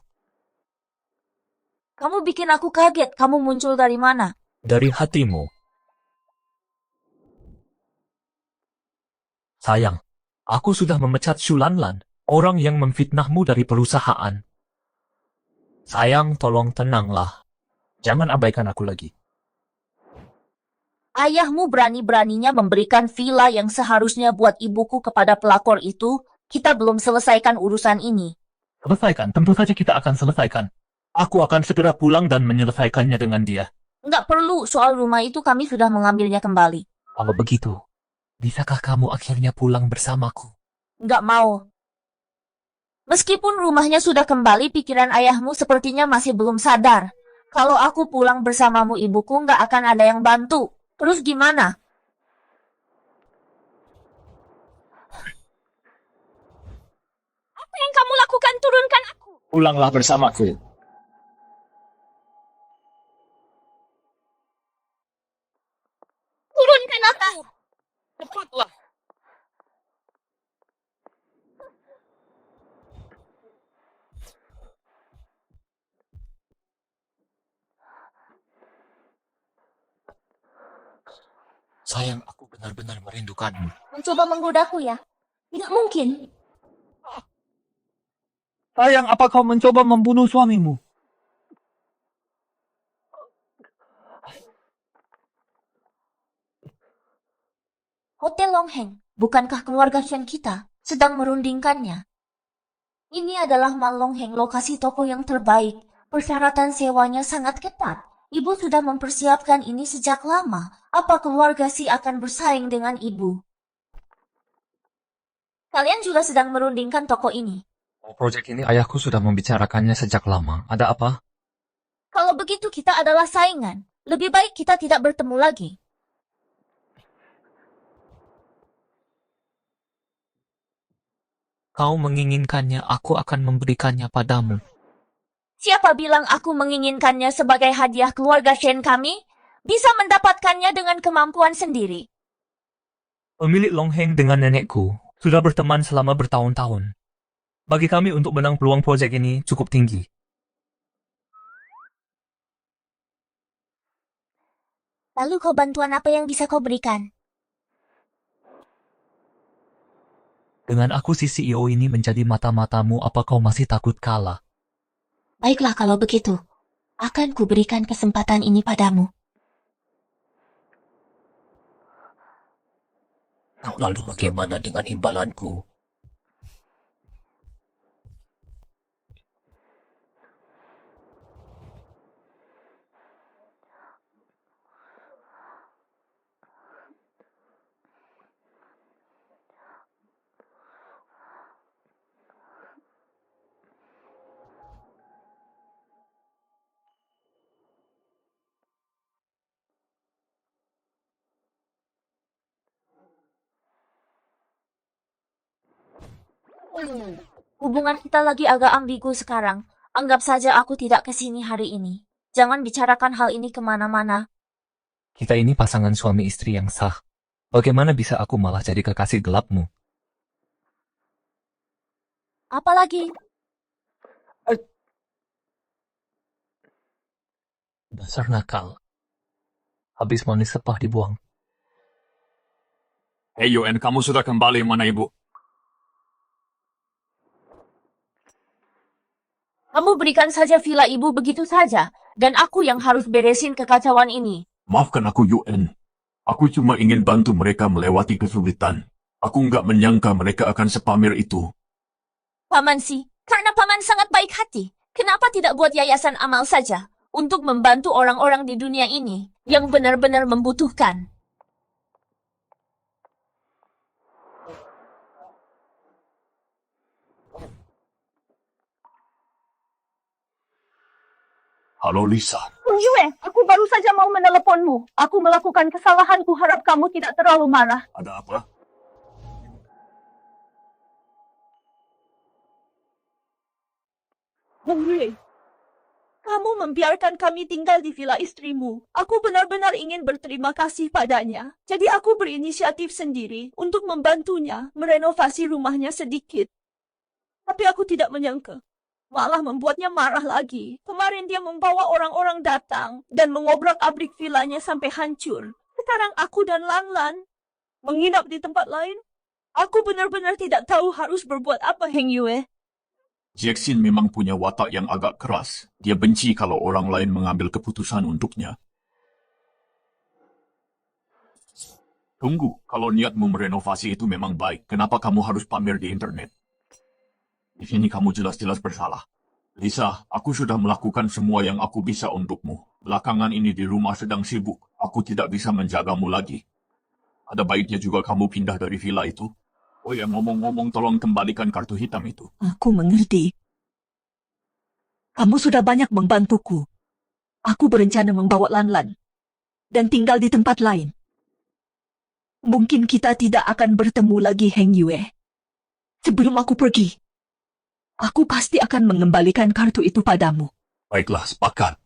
Kamu bikin aku kaget. Kamu muncul dari mana? dari hatimu. Sayang, aku sudah memecat Shulanlan, orang yang memfitnahmu dari perusahaan. Sayang, tolong tenanglah. Jangan abaikan aku lagi. Ayahmu berani-beraninya memberikan villa yang seharusnya buat ibuku kepada pelakor itu. Kita belum selesaikan urusan ini. Selesaikan, tentu saja kita akan selesaikan. Aku akan segera pulang dan menyelesaikannya dengan dia. Nggak perlu, soal rumah itu kami sudah mengambilnya kembali. Kalau begitu, bisakah kamu akhirnya pulang bersamaku? Nggak mau. Meskipun rumahnya sudah kembali, pikiran ayahmu sepertinya masih belum sadar. Kalau aku pulang bersamamu ibuku, nggak akan ada yang bantu. Terus gimana? Apa yang kamu lakukan? Turunkan aku. Pulanglah bersamaku. Sayang, aku benar-benar merindukanmu. Mencoba menggodaku ya? Tidak mungkin. Sayang, apa kau mencoba membunuh suamimu? Hotel Longheng, bukankah keluarga Shen kita sedang merundingkannya? Ini adalah Mall Longheng, lokasi toko yang terbaik. Persyaratan sewanya sangat ketat. Ibu sudah mempersiapkan ini sejak lama. Apa keluarga Si akan bersaing dengan ibu? Kalian juga sedang merundingkan toko ini. Proyek ini ayahku sudah membicarakannya sejak lama. Ada apa? Kalau begitu kita adalah saingan. Lebih baik kita tidak bertemu lagi. Kau menginginkannya, aku akan memberikannya padamu. Siapa bilang aku menginginkannya sebagai hadiah keluarga Shen kami? Bisa mendapatkannya dengan kemampuan sendiri. Pemilik Longheng dengan nenekku sudah berteman selama bertahun-tahun. Bagi kami untuk menang peluang proyek ini cukup tinggi. Lalu kau bantuan apa yang bisa kau berikan? Dengan aku si CEO ini menjadi mata-matamu, apa kau masih takut kalah? Baiklah kalau begitu. Akan kuberikan kesempatan ini padamu. Lalu bagaimana dengan imbalanku? Hubungan kita lagi agak ambigu sekarang. Anggap saja aku tidak kesini hari ini. Jangan bicarakan hal ini kemana-mana. Kita ini pasangan suami istri yang sah. Bagaimana bisa aku malah jadi kekasih gelapmu? Apalagi, Dasar nakal. Habis manis sepah dibuang. Hei Yuen, kamu sudah kembali, mana ibu? kamu berikan saja villa ibu begitu saja. Dan aku yang harus beresin kekacauan ini. Maafkan aku Yuen. Aku cuma ingin bantu mereka melewati kesulitan. Aku nggak menyangka mereka akan sepamer itu. Paman Si, karena Paman sangat baik hati. Kenapa tidak buat yayasan amal saja? Untuk membantu orang-orang di dunia ini yang benar-benar membutuhkan. Halo Lisa. Yue, aku baru saja mau meneleponmu. Aku melakukan kesalahan, harap kamu tidak terlalu marah. Ada apa? Yue, kamu membiarkan kami tinggal di villa istrimu. Aku benar-benar ingin berterima kasih padanya. Jadi aku berinisiatif sendiri untuk membantunya merenovasi rumahnya sedikit. Tapi aku tidak menyangka. Malah membuatnya marah lagi. Kemarin dia membawa orang-orang datang dan mengobrak-abrik villanya sampai hancur. Sekarang aku dan Lan menginap di tempat lain. Aku benar-benar tidak tahu harus berbuat apa, Heng Yue. Jackson memang punya watak yang agak keras. Dia benci kalau orang lain mengambil keputusan untuknya. Tunggu, kalau niatmu merenovasi itu memang baik, kenapa kamu harus pamer di internet? Di sini kamu jelas-jelas bersalah. Lisa, aku sudah melakukan semua yang aku bisa untukmu. Belakangan ini di rumah sedang sibuk. Aku tidak bisa menjagamu lagi. Ada baiknya juga kamu pindah dari villa itu. Oh ya, ngomong-ngomong, tolong kembalikan kartu hitam itu. Aku mengerti. Kamu sudah banyak membantuku. Aku berencana membawa Lan dan tinggal di tempat lain. Mungkin kita tidak akan bertemu lagi, Heng Yue. Sebelum aku pergi, aku pasti akan mengembalikan kartu itu padamu. Baiklah, sepakat.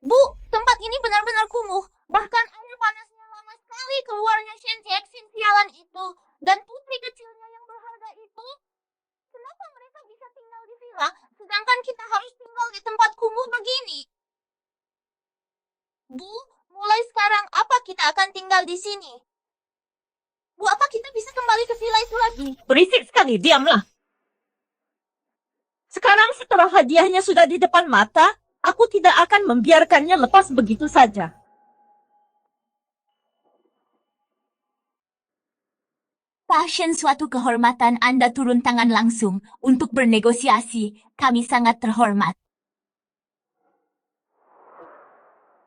Bu, tempat ini benar-benar kumuh. Bahkan air panasnya lama sekali keluarnya Shen Jackson sialan itu. Dan putri kecilnya yang berharga itu. Kenapa mereka bisa tinggal di villa, sedangkan kita harus tinggal di tempat kumuh begini? Bu, mulai sekarang apa kita akan tinggal di sini? Bu, apa kita bisa kembali ke villa itu lagi? Berisik sekali, diamlah. Sekarang setelah hadiahnya sudah di depan mata, aku tidak akan membiarkannya lepas begitu saja. Pasien suatu kehormatan Anda turun tangan langsung untuk bernegosiasi. Kami sangat terhormat.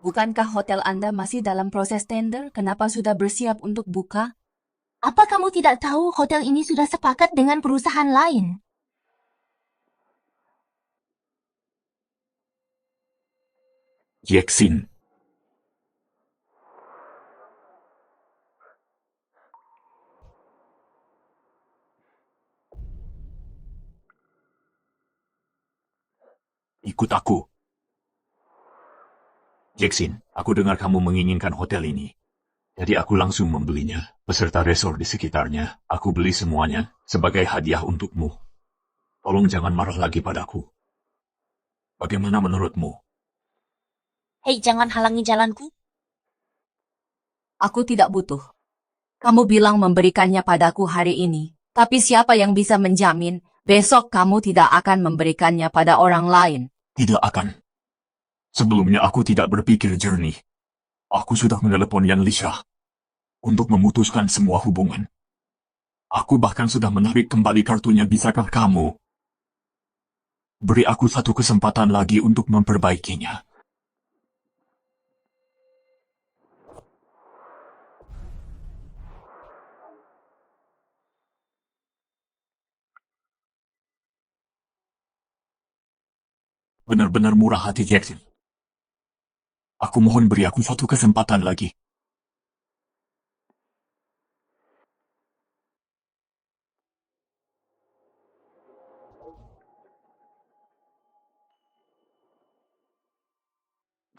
Bukankah hotel Anda masih dalam proses tender? Kenapa sudah bersiap untuk buka? Apa kamu tidak tahu hotel ini sudah sepakat dengan perusahaan lain? Jackson, ikut aku. Jackson, aku dengar kamu menginginkan hotel ini. Jadi aku langsung membelinya, beserta resort di sekitarnya. Aku beli semuanya sebagai hadiah untukmu. Tolong jangan marah lagi padaku. Bagaimana menurutmu? Hei, jangan halangi jalanku. Aku tidak butuh. Kamu bilang memberikannya padaku hari ini. Tapi siapa yang bisa menjamin besok kamu tidak akan memberikannya pada orang lain? Tidak akan. Sebelumnya aku tidak berpikir jernih. Aku sudah menelepon Yan Lisha untuk memutuskan semua hubungan. Aku bahkan sudah menarik kembali kartunya. Bisakah kamu beri aku satu kesempatan lagi untuk memperbaikinya? Benar-benar murah hati Jackson. Aku mohon beri aku suatu kesempatan lagi.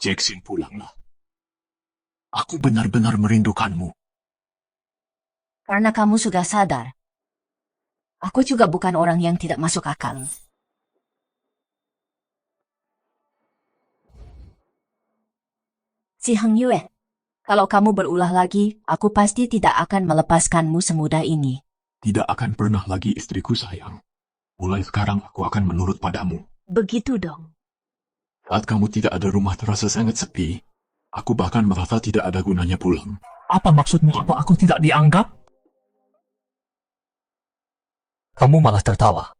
Jackson, pulanglah. Aku benar-benar merindukanmu. Karena kamu sudah sadar. Aku juga bukan orang yang tidak masuk akal. Si Heng Yue, kalau kamu berulah lagi, aku pasti tidak akan melepaskanmu semudah ini. Tidak akan pernah lagi istriku sayang. Mulai sekarang aku akan menurut padamu. Begitu dong. Saat kamu tidak ada rumah terasa sangat sepi. Aku bahkan merasa tidak ada gunanya pulang. Apa maksudmu? Apa aku tidak dianggap? Kamu malah tertawa.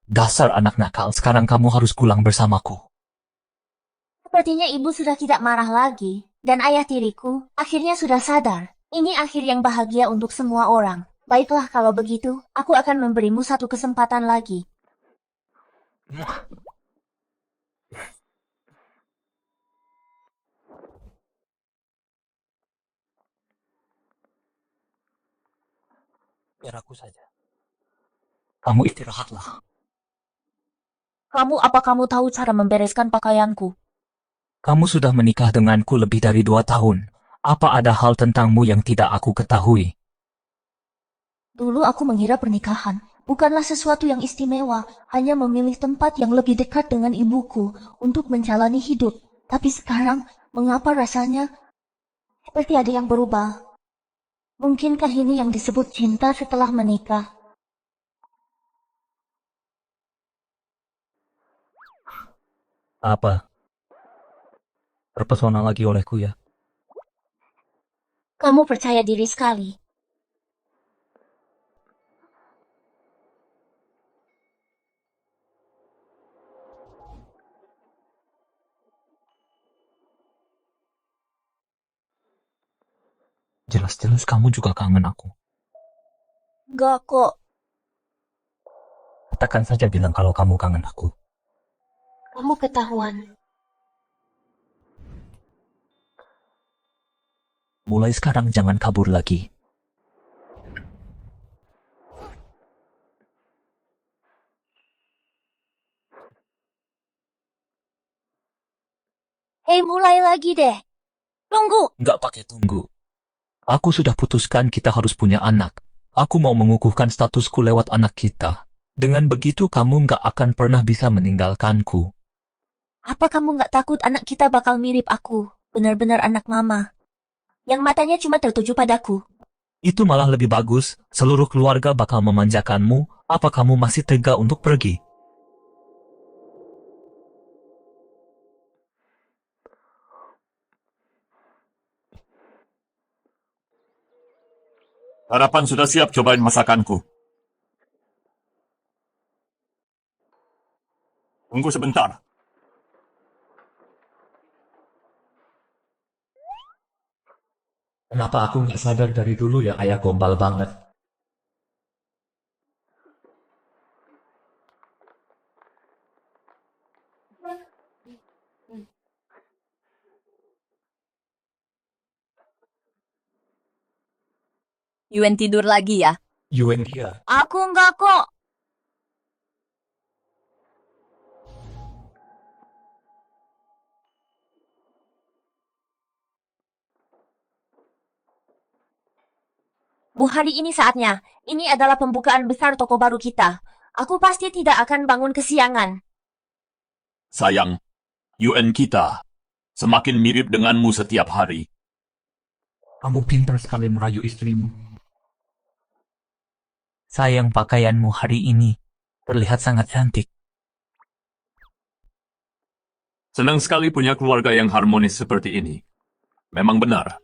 Dasar anak nakal, sekarang kamu harus pulang bersamaku. Sepertinya ibu sudah tidak marah lagi. Dan ayah tiriku akhirnya sudah sadar. Ini akhir yang bahagia untuk semua orang. Baiklah kalau begitu, aku akan memberimu satu kesempatan lagi. Biar aku saja. Kamu istirahatlah. Apa kamu tahu cara membereskan pakaianku? Kamu sudah menikah denganku lebih dari 2 tahun. Apa ada hal tentangmu yang tidak aku ketahui? Dulu aku mengira pernikahan bukanlah sesuatu yang istimewa, hanya memilih tempat yang lebih dekat dengan ibuku untuk menjalani hidup. Tapi sekarang, mengapa rasanya seperti ada yang berubah? Mungkinkah ini yang disebut cinta setelah menikah? Apa? Terpesona lagi olehku ya? Kamu percaya diri sekali. Jelas-jelas kamu juga kangen aku. Gak kok, Katakan saja bilang kalau kamu kangen aku. kamu ketahuan. Mulai sekarang jangan kabur lagi. Hei, mulai lagi deh. Tunggu. Nggak pakai tunggu. Aku sudah putuskan kita harus punya anak. Aku mau mengukuhkan statusku lewat anak kita. Dengan begitu kamu nggak akan pernah bisa meninggalkanku. Apa kamu nggak takut anak kita bakal mirip aku? Benar-benar anak mama. Yang matanya cuma tertuju padaku. Itu malah lebih bagus. Seluruh keluarga bakal memanjakanmu. Apa kamu masih tega untuk pergi? Harapan sudah siap cobain masakanku. Tunggu sebentar. Kenapa aku nggak sadar dari dulu ya ayah gombal banget? Yuen tidur lagi ya? Yuen dia. Aku enggak kok. Bu, hari ini saatnya. Ini adalah pembukaan besar toko baru kita. Aku pasti tidak akan bangun kesiangan. Sayang, UN kita semakin mirip denganmu setiap hari. Kamu pintar sekali merayu istrimu. Sayang, pakaianmu hari ini terlihat sangat cantik. Senang sekali punya keluarga yang harmonis seperti ini. Memang benar.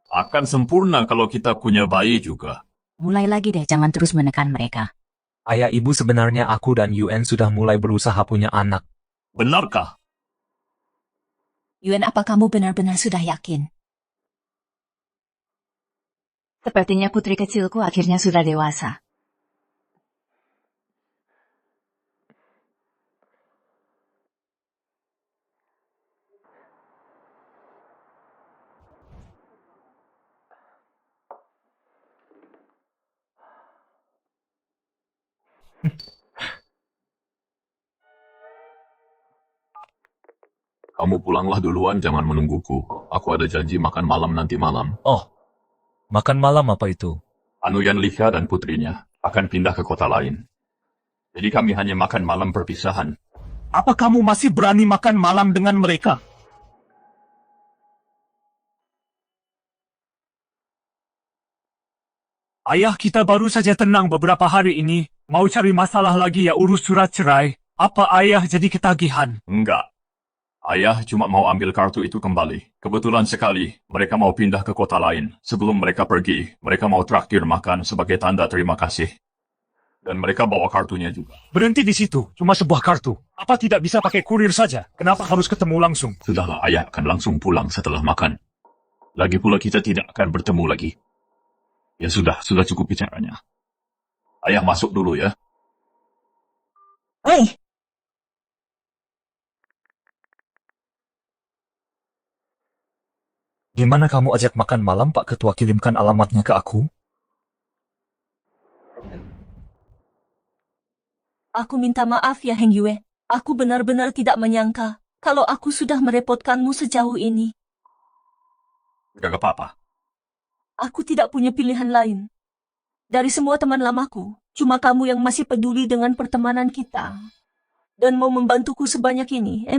Akan sempurna kalau kita punya bayi juga. Mulai lagi deh, jangan terus menekan mereka. Ayah, ibu, sebenarnya aku dan Yuen sudah mulai berusaha punya anak. Benarkah? Yuen, apa kamu benar-benar sudah yakin? Sepertinya putri kecilku akhirnya sudah dewasa. Kamu pulanglah duluan, jangan menungguku. Aku ada janji makan malam nanti malam. Oh, makan malam apa itu? Anuyan Livia dan putrinya akan pindah ke kota lain. Jadi kami hanya makan malam perpisahan. Apa kamu masih berani makan malam dengan mereka? Ayah kita baru saja tenang beberapa hari ini. Mau cari masalah lagi ya urus surat cerai. Apa ayah jadi ketagihan? Enggak. Ayah cuma mau ambil kartu itu kembali. Kebetulan sekali, mereka mau pindah ke kota lain. Sebelum mereka pergi, mereka mau traktir makan sebagai tanda terima kasih. Dan mereka bawa kartunya juga. Berhenti di situ, cuma sebuah kartu. Apa tidak bisa pakai kurir saja? Kenapa harus ketemu langsung? Sudahlah, ayah akan langsung pulang setelah makan. Lagi pula kita tidak akan bertemu lagi. Ya sudah cukup bicaranya. Ayah masuk dulu ya. Hei, Gimana kamu ajak makan malam, Pak Ketua? Kirimkan alamatnya ke aku. aku minta maaf ya Heng Yue. Aku benar-benar tidak menyangka kalau aku sudah merepotkanmu sejauh ini. Gak apa-apa. Aku tidak punya pilihan lain. Dari semua teman lamaku, cuma kamu yang masih peduli dengan pertemanan kita. Dan mau membantuku sebanyak ini,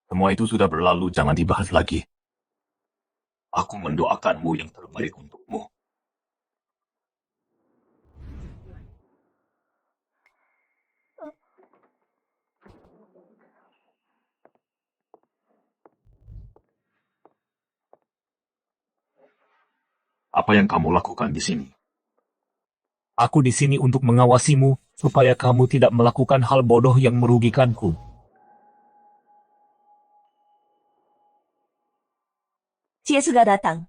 Semua itu sudah berlalu, jangan dibahas lagi. Aku mendoakanmu yang terbaik untukmu. Apa yang kamu lakukan di sini? Aku di sini untuk mengawasimu, supaya kamu tidak melakukan hal bodoh yang merugikanku. Cie sudah datang.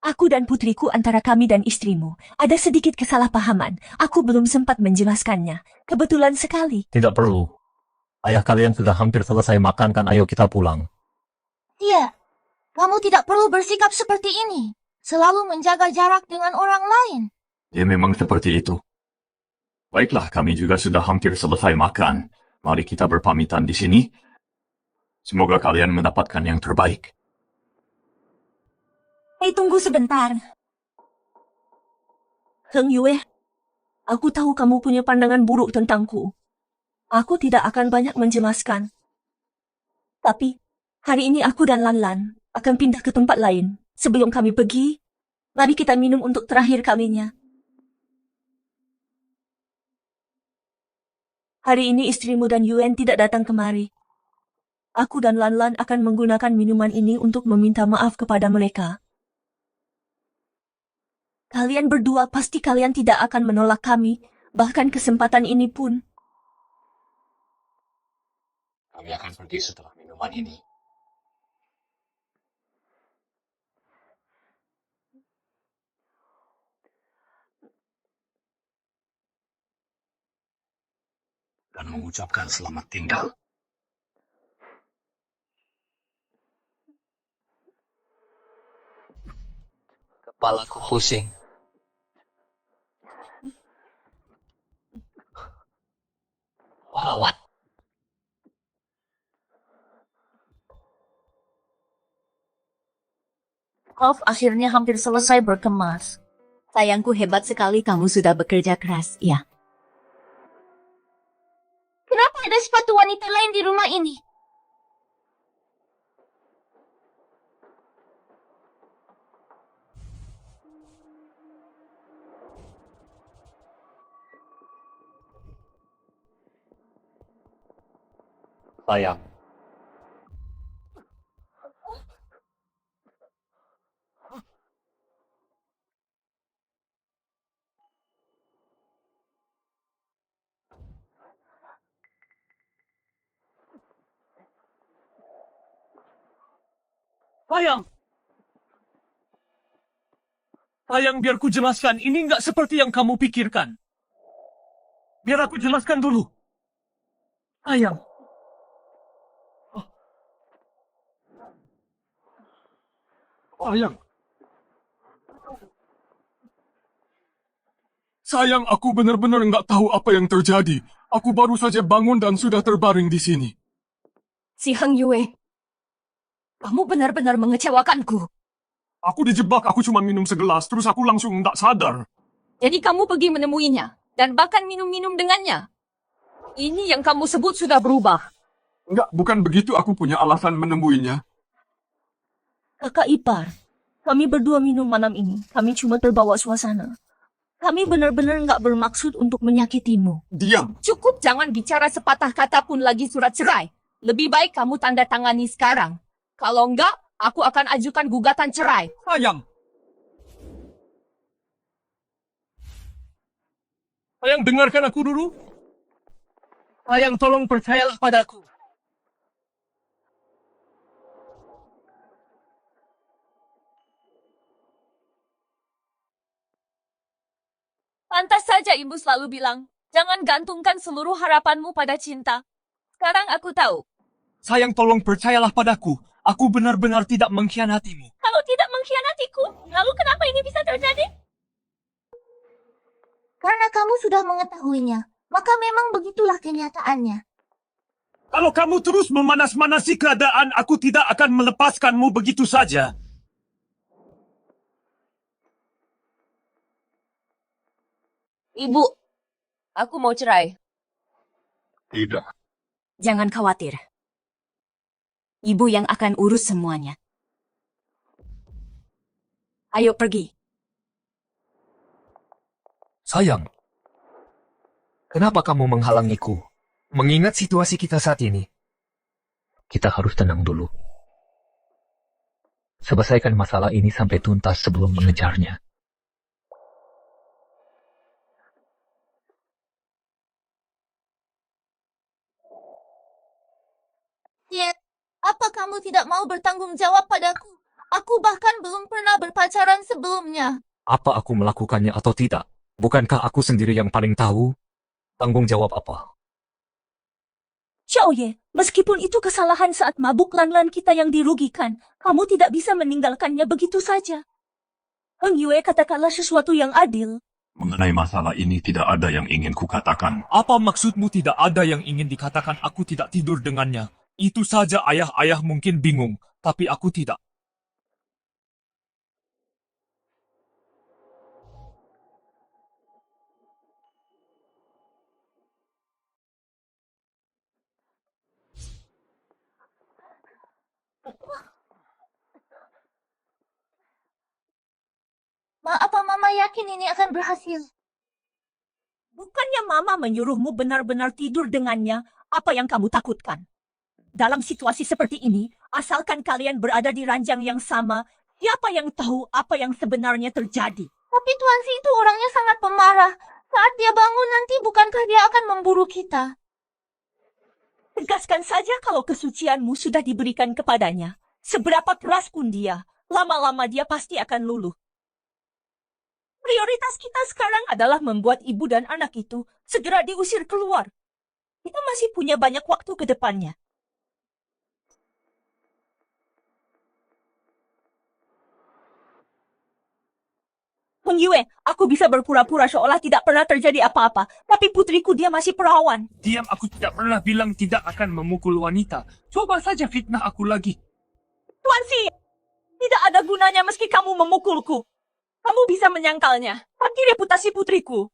Aku dan putriku antara kami dan istrimu. Ada sedikit kesalahpahaman. Aku belum sempat menjelaskannya. Kebetulan sekali. Tidak perlu. Ayah kalian sudah hampir selesai makan kan, ayo kita pulang. Iya, kamu tidak perlu bersikap seperti ini. Selalu menjaga jarak dengan orang lain. Ya memang seperti itu. Baiklah, kami juga sudah hampir selesai makan. Mari kita berpamitan di sini. Semoga kalian mendapatkan yang terbaik. Hei, tunggu sebentar. Heng Yue, aku tahu kamu punya pandangan buruk tentangku. Aku tidak akan banyak menjelaskan. Tapi, Hari ini aku dan Lanlan akan pindah ke tempat lain. Sebelum kami pergi, mari kita minum untuk terakhir kalinya. Hari ini istrimu dan Yuen tidak datang kemari. Aku dan Lanlan akan menggunakan minuman ini untuk meminta maaf kepada mereka. Kalian berdua pasti kalian tidak akan menolak kami, bahkan kesempatan ini pun. Kami akan pergi setelah minuman ini. Dan mengucapkan selamat tinggal. Kepalaku pusing. Wawat. Golf akhirnya hampir selesai berkemas. Sayangku, hebat sekali kamu sudah bekerja keras, ya. Kenapa ada sepatu wanita lain di rumah ini? Sayang. Sayang! Sayang, biar ku jelaskan. Ini nggak seperti yang kamu pikirkan. Biar aku jelaskan dulu. Sayang. Sayang. Sayang, aku benar-benar nggak tahu apa yang terjadi. Aku baru saja bangun dan sudah terbaring di sini. Si Heng Yue, kamu benar-benar mengecewakanku. Aku dijebak, aku cuma minum segelas, terus aku langsung nggak sadar. Jadi kamu pergi menemuinya, dan bahkan minum-minum dengannya. Ini yang kamu sebut sudah berubah. Enggak, bukan begitu aku punya alasan menemuinya. Kakak ipar, kami berdua minum malam ini. Kami cuma terbawa suasana. Kami benar-benar nggak bermaksud untuk menyakitimu. Diam. Cukup, jangan bicara sepatah kata pun lagi surat cerai. Lebih baik kamu tanda tangani sekarang. Kalau enggak, aku akan ajukan gugatan cerai. Sayang. Sayang, dengarkan aku dulu. Sayang, tolong percayalah padaku. Pantas saja ibu selalu bilang, jangan gantungkan seluruh harapanmu pada cinta. Sekarang aku tahu. Sayang, tolong percayalah padaku. Aku benar-benar tidak mengkhianatimu. Kalau tidak mengkhianatiku, lalu kenapa ini bisa terjadi? Karena kamu sudah mengetahuinya, maka memang begitulah kenyataannya. Kalau kamu terus memanas-manasi keadaan, aku tidak akan melepaskanmu begitu saja. Ibu, aku mau cerai. Tidak. Jangan khawatir. Ibu yang akan urus semuanya. Ayo pergi. Sayang, kenapa kamu menghalangiku? Mengingat situasi kita saat ini. Kita harus tenang dulu. Selesaikan masalah ini sampai tuntas sebelum mengejarnya. Ya, apa kamu tidak mau bertanggung jawab padaku? Aku bahkan belum pernah berpacaran sebelumnya. Apa aku melakukannya atau tidak? Bukankah aku sendiri yang paling tahu? Tanggung jawab apa? Xiaoye, meskipun itu kesalahan saat mabuk, Lanlan kita yang dirugikan, kamu tidak bisa meninggalkannya begitu saja. Heng Yue, katakanlah sesuatu yang adil. Mengenai masalah ini tidak ada yang ingin kukatakan. Apa maksudmu tidak ada yang ingin dikatakan? Aku tidak tidur dengannya. Itu saja ayah-ayah mungkin bingung, tapi aku tidak. Apa Mama yakin ini akan berhasil? Bukannya Mama menyuruhmu benar-benar tidur dengannya, apa yang kamu takutkan? Dalam situasi seperti ini, asalkan kalian berada di ranjang yang sama, siapa yang tahu apa yang sebenarnya terjadi? Tapi Tuan Si itu orangnya sangat pemarah. Saat dia bangun nanti bukankah dia akan memburu kita? Tegaskan saja kalau kesucianmu sudah diberikan kepadanya. Seberapa keras pun dia, lama-lama dia pasti akan luluh. Prioritas kita sekarang adalah membuat ibu dan anak itu segera diusir keluar. Kita masih punya banyak waktu ke depannya. Heng Yue, aku bisa berpura-pura seolah tidak pernah terjadi apa-apa, tapi putriku dia masih perawan. Diam, aku tidak pernah bilang tidak akan memukul wanita. Coba saja fitnah aku lagi. Tuan Si, tidak ada gunanya meski kamu memukulku. Kamu bisa menyangkalnya, tapi reputasi putriku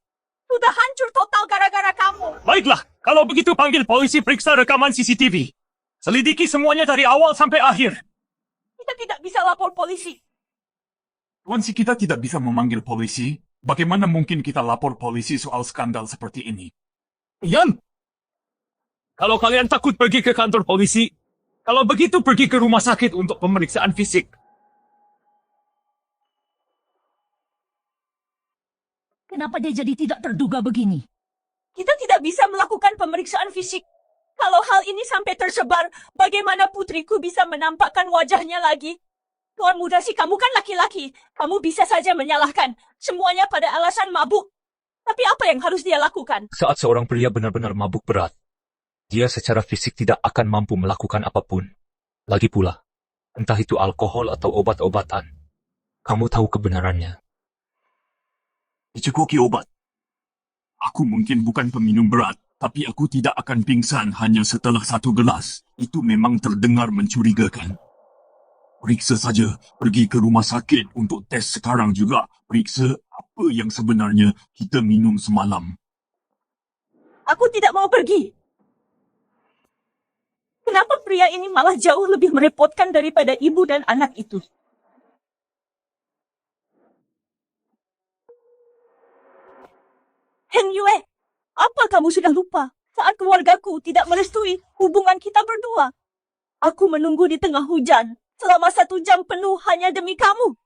sudah hancur total gara-gara kamu. Baiklah, kalau begitu panggil polisi periksa rekaman CCTV. Selidiki semuanya dari awal sampai akhir. Kita tidak bisa lapor polisi. Tuan Si, kita tidak bisa memanggil polisi. Bagaimana mungkin kita lapor polisi soal skandal seperti ini? Ian, kalau kalian takut pergi ke kantor polisi, kalau begitu pergi ke rumah sakit untuk pemeriksaan fisik. Kenapa dia jadi tidak terduga begini? Kita tidak bisa melakukan pemeriksaan fisik. Kalau hal ini sampai tersebar, bagaimana putriku bisa menampakkan wajahnya lagi? Tuan Muda Si, kamu kan laki-laki. Kamu bisa saja menyalahkan semuanya pada alasan mabuk. Tapi apa yang harus dia lakukan? Saat seorang pria benar-benar mabuk berat, dia secara fisik tidak akan mampu melakukan apapun. Lagi pula, entah itu alkohol atau obat-obatan, kamu tahu kebenarannya. Dicekoki obat. Aku mungkin bukan peminum berat, tapi aku tidak akan pingsan hanya setelah 1 gelas. Itu memang terdengar mencurigakan. Periksa saja, pergi ke rumah sakit untuk tes sekarang juga. Periksa apa yang sebenarnya kita minum semalam. Aku tidak mau pergi. Kenapa pria ini malah jauh lebih merepotkan daripada ibu dan anak itu? Heng Yue, apa kamu sudah lupa saat keluargaku tidak merestui hubungan kita berdua? Aku menunggu di tengah hujan selama 1 jam penuh hanya demi kamu.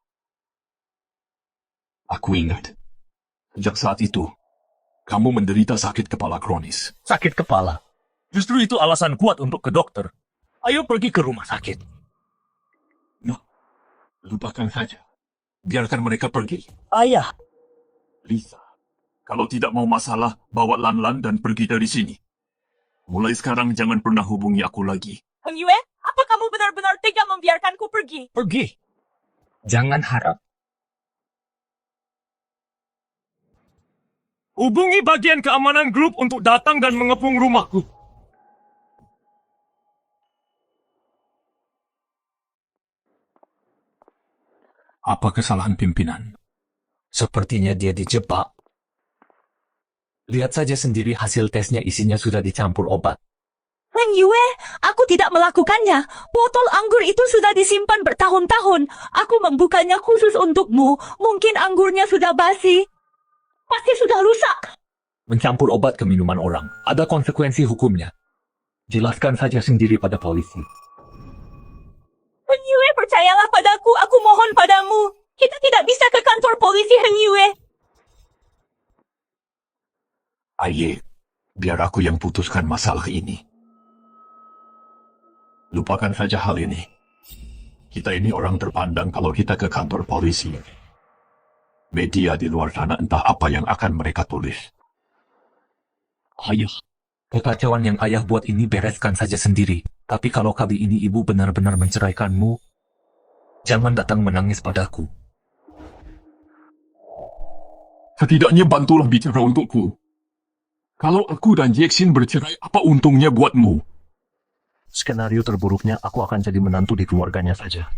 Aku ingat. Sejak saat itu, kamu menderita sakit kepala kronis. Sakit kepala. Justru itu alasan kuat untuk ke dokter. Ayo pergi ke rumah sakit. No, lupakan saja. Biarkan mereka pergi. Ayah. Lisa, kalau tidak mau masalah, bawa Lan-Lan dan pergi dari sini. Mulai sekarang jangan pernah hubungi aku lagi. Heng Yue, apa kamu benar-benar tega membiarkanku pergi? Pergi. Jangan harap. Hubungi bagian keamanan grup untuk datang dan mengepung rumahku. Apa kesalahan pimpinan? Sepertinya dia dijebak. Lihat saja sendiri hasil tesnya isinya sudah dicampur obat. Heng Yue, aku tidak melakukannya. Botol anggur itu sudah disimpan bertahun-tahun. Aku membukanya khusus untukmu. Mungkin anggurnya sudah basi. Pasti sudah rusak. Mencampur obat ke minuman orang, ada konsekuensi hukumnya. Jelaskan saja sendiri pada polisi. Heng Yue, percayalah padaku. Aku mohon padamu. Kita tidak bisa ke kantor polisi, Heng Yue. Aye, biar aku yang putuskan masalah ini. Lupakan saja hal ini. Kita ini orang terpandang kalau kita ke kantor polisi. Media di luar sana entah apa yang akan mereka tulis. Ayah, kekacauan yang ayah buat ini bereskan saja sendiri. Tapi kalau kali ini ibu benar-benar menceraikanmu, jangan datang menangis padaku. Setidaknya bantulah bicara untukku. Kalau aku dan Jackson bercerai, apa untungnya buatmu? Skenario terburuknya aku akan jadi menantu di keluarganya saja.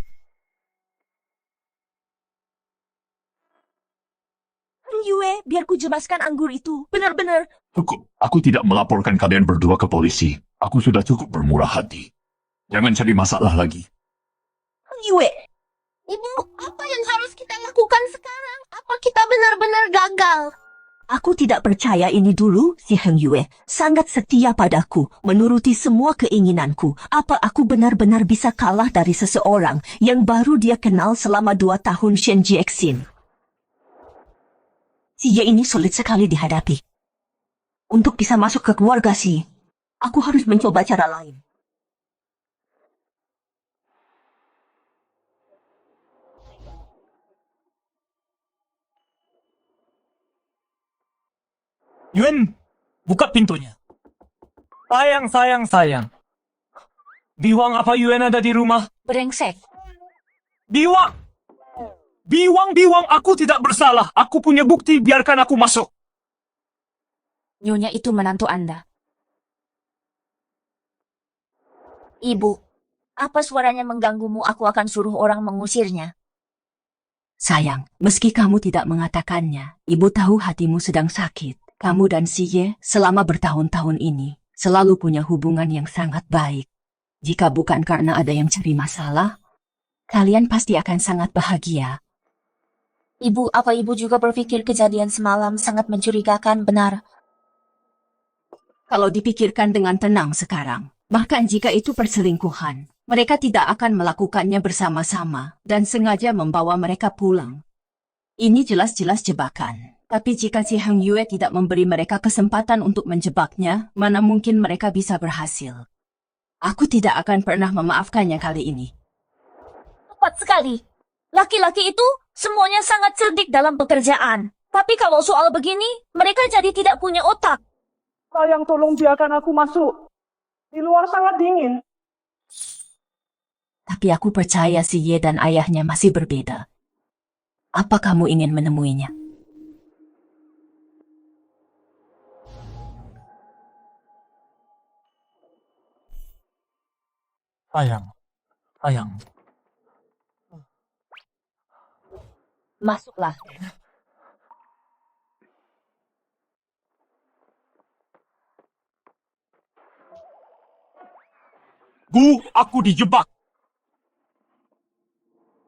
Heng Yue, biar ku jemaskan anggur itu. Benar-benar. Cukup, aku tidak melaporkan kalian berdua ke polisi. Aku sudah cukup bermurah hati. Jangan cari masalah lagi. Heng Yue, Ibu, apa yang harus kita lakukan sekarang? gagal. Aku tidak percaya ini dulu, si Heng Yue. Sangat setia padaku, menuruti semua keinginanku. Apa aku benar-benar bisa kalah dari seseorang yang baru dia kenal selama 2 tahun Shen Jiexin? Si Ye ini sulit sekali dihadapi. Untuk bisa masuk ke keluarga si, aku harus mencoba cara lain. Yuen, buka pintunya. Sayang. Biwang, apa Yuen ada di rumah? Brengsek. Biwang! Biwang, aku tidak bersalah. Aku punya bukti, biarkan aku masuk. Nyonya itu menantu Anda. Ibu, apa suaranya mengganggumu? Aku akan suruh orang mengusirnya. Sayang, meski kamu tidak mengatakannya, ibu tahu hatimu sedang sakit. Kamu dan si Ye selama bertahun-tahun ini selalu punya hubungan yang sangat baik. Jika bukan karena ada yang cari masalah, kalian pasti akan sangat bahagia. Ibu, apa ibu juga berpikir kejadian semalam sangat mencurigakan, benar? Kalau dipikirkan dengan tenang sekarang, bahkan jika itu perselingkuhan, mereka tidak akan melakukannya bersama-sama dan sengaja membawa mereka pulang. Ini jelas-jelas jebakan. Tapi jika si Heng Yue tidak memberi mereka kesempatan untuk menjebaknya, mana mungkin mereka bisa berhasil. Aku tidak akan pernah memaafkannya kali ini. Tepat sekali. Laki-laki itu semuanya sangat cerdik dalam pekerjaan. Tapi kalau soal begini, mereka jadi tidak punya otak. Sayang, tolong biarkan aku masuk. Di luar sangat dingin. Tapi aku percaya si Ye dan ayahnya masih berbeda. Apa kamu ingin menemuinya? Sayang. Masuklah. Bu, aku dijebak.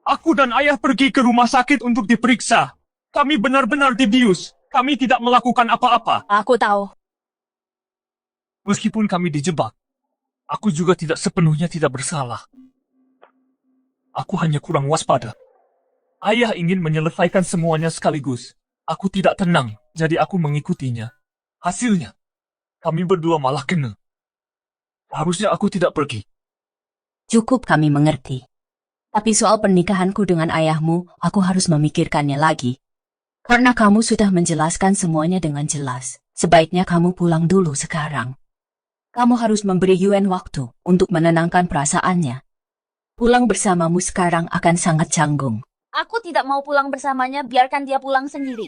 Aku dan ayah pergi ke rumah sakit untuk diperiksa. Kami benar-benar dibius. Kami tidak melakukan apa-apa. Aku tahu. Meskipun kami dijebak, aku juga tidak sepenuhnya tidak bersalah. Aku hanya kurang waspada. Ayah ingin menyelesaikan semuanya sekaligus. Aku tidak tenang, jadi aku mengikutinya. Hasilnya, kami berdua malah kena. Harusnya aku tidak pergi. Cukup, kami mengerti. Tapi soal pernikahanku dengan ayahmu, aku harus memikirkannya lagi. Karena kamu sudah menjelaskan semuanya dengan jelas. Sebaiknya kamu pulang dulu sekarang. Kamu harus memberi Yuen waktu untuk menenangkan perasaannya. Pulang bersamamu sekarang akan sangat canggung. Aku tidak mau pulang bersamanya, biarkan dia pulang sendiri.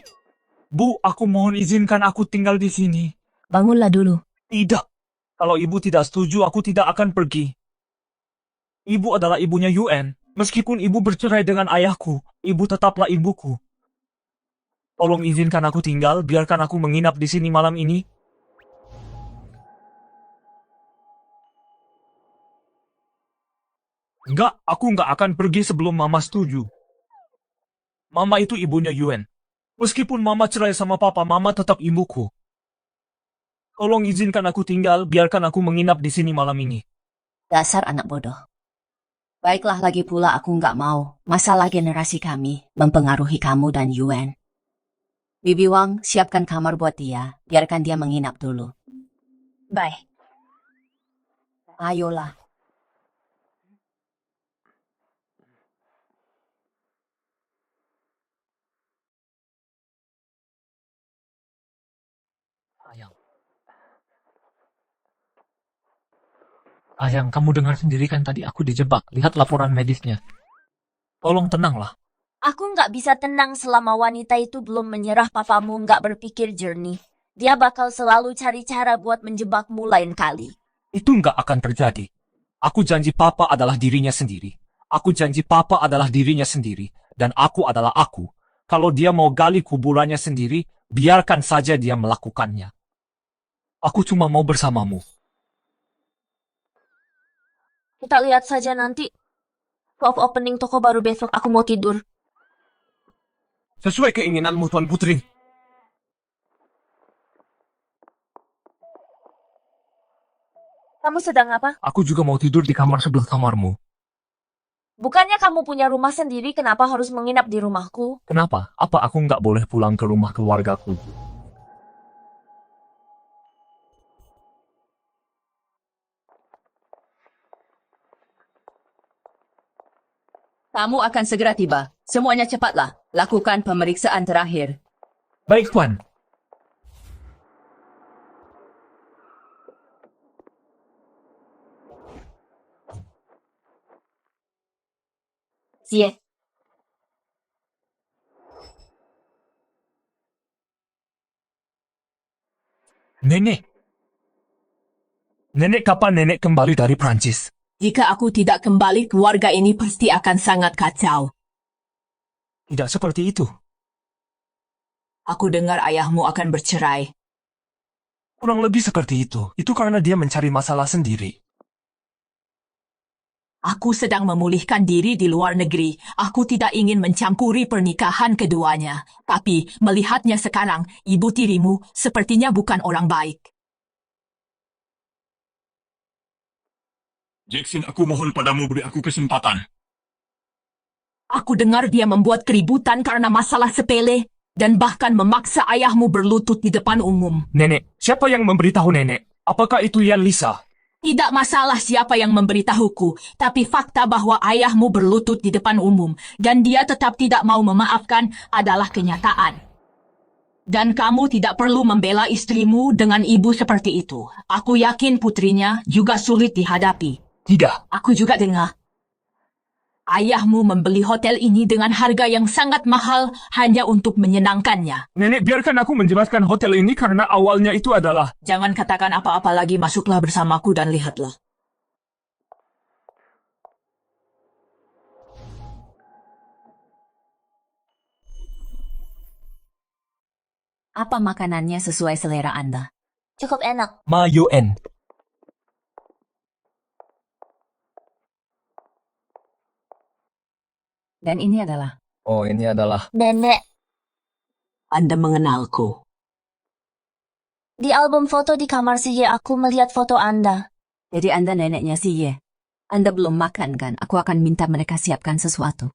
Bu, aku mohon izinkan aku tinggal di sini. Bangunlah dulu. Tidak. Kalau ibu tidak setuju, aku tidak akan pergi. Ibu adalah ibunya Yuen. Meskipun ibu bercerai dengan ayahku, ibu tetaplah ibuku. Tolong izinkan aku tinggal, biarkan aku menginap di sini malam ini. Enggak, aku enggak akan pergi sebelum Mama setuju. Mama itu ibunya Yuen. Meskipun Mama cerai sama Papa, Mama tetap ibuku. Tolong izinkan aku tinggal, biarkan aku menginap di sini malam ini. Dasar anak bodoh. Baiklah, lagi pula aku nggak mau masalah generasi kami mempengaruhi kamu dan Yuen. Bibi Wang, siapkan kamar buat dia. Biarkan dia menginap dulu. Baik. Ayolah. Sayang, kamu dengar sendiri kan tadi aku dijebak. Lihat laporan medisnya. Tolong tenanglah. Aku nggak bisa tenang selama wanita itu belum menyerah. Papamu nggak berpikir jernih. Dia bakal selalu cari cara buat menjebakmu lain kali. Itu nggak akan terjadi. Aku janji Papa adalah dirinya sendiri. Aku janji Papa adalah dirinya sendiri. Dan aku adalah aku. Kalau dia mau gali kuburannya sendiri, biarkan saja dia melakukannya. Aku cuma mau bersamamu. Kita lihat saja nanti. Soft opening toko baru besok, aku mau tidur. Sesuai keinginanmu, Tuan Putri. Kamu sedang apa? Aku juga mau tidur di kamar sebelah kamarmu. Bukannya kamu punya rumah sendiri, kenapa harus menginap di rumahku? Kenapa? Apa aku nggak boleh pulang ke rumah keluargaku? Kamu akan segera tiba. Semuanya cepatlah. Lakukan pemeriksaan terakhir. Baik, Tuan. Zie. Nenek. Nenek, kapan nenek kembali dari Prancis? Jika aku tidak kembali, keluarga ini pasti akan sangat kacau. Tidak seperti itu. Aku dengar ayahmu akan bercerai. Kurang lebih seperti itu. Itu karena dia mencari masalah sendiri. Aku sedang memulihkan diri di luar negeri. Aku tidak ingin mencampuri pernikahan keduanya. Tapi melihatnya sekarang, ibu tirimu sepertinya bukan orang baik. Jackson, aku mohon padamu beri aku kesempatan. Aku dengar dia membuat keributan karena masalah sepele dan bahkan memaksa ayahmu berlutut di depan umum. Nenek, siapa yang memberitahu nenek? Apakah itu Yan Lisa? Tidak masalah siapa yang memberitahuku, tapi fakta bahwa ayahmu berlutut di depan umum dan dia tetap tidak mau memaafkan adalah kenyataan. Dan kamu tidak perlu membela istrimu dengan ibu seperti itu. Aku yakin putrinya juga sulit dihadapi. Tidak. Aku juga dengar. Ayahmu membeli hotel ini dengan harga yang sangat mahal hanya untuk menyenangkannya. Nenek, biarkan aku menjelaskan hotel ini karena awalnya itu adalah... Jangan katakan apa-apa lagi, masuklah bersamaku dan lihatlah. Apa makanannya sesuai selera Anda? Cukup enak. Mayoen. Dan ini adalah... Oh, ini adalah... Nenek. Anda mengenalku. Di album foto di kamar Zie aku melihat foto Anda. Jadi Anda neneknya si Ye. Anda belum makan kan? Aku akan minta mereka siapkan sesuatu.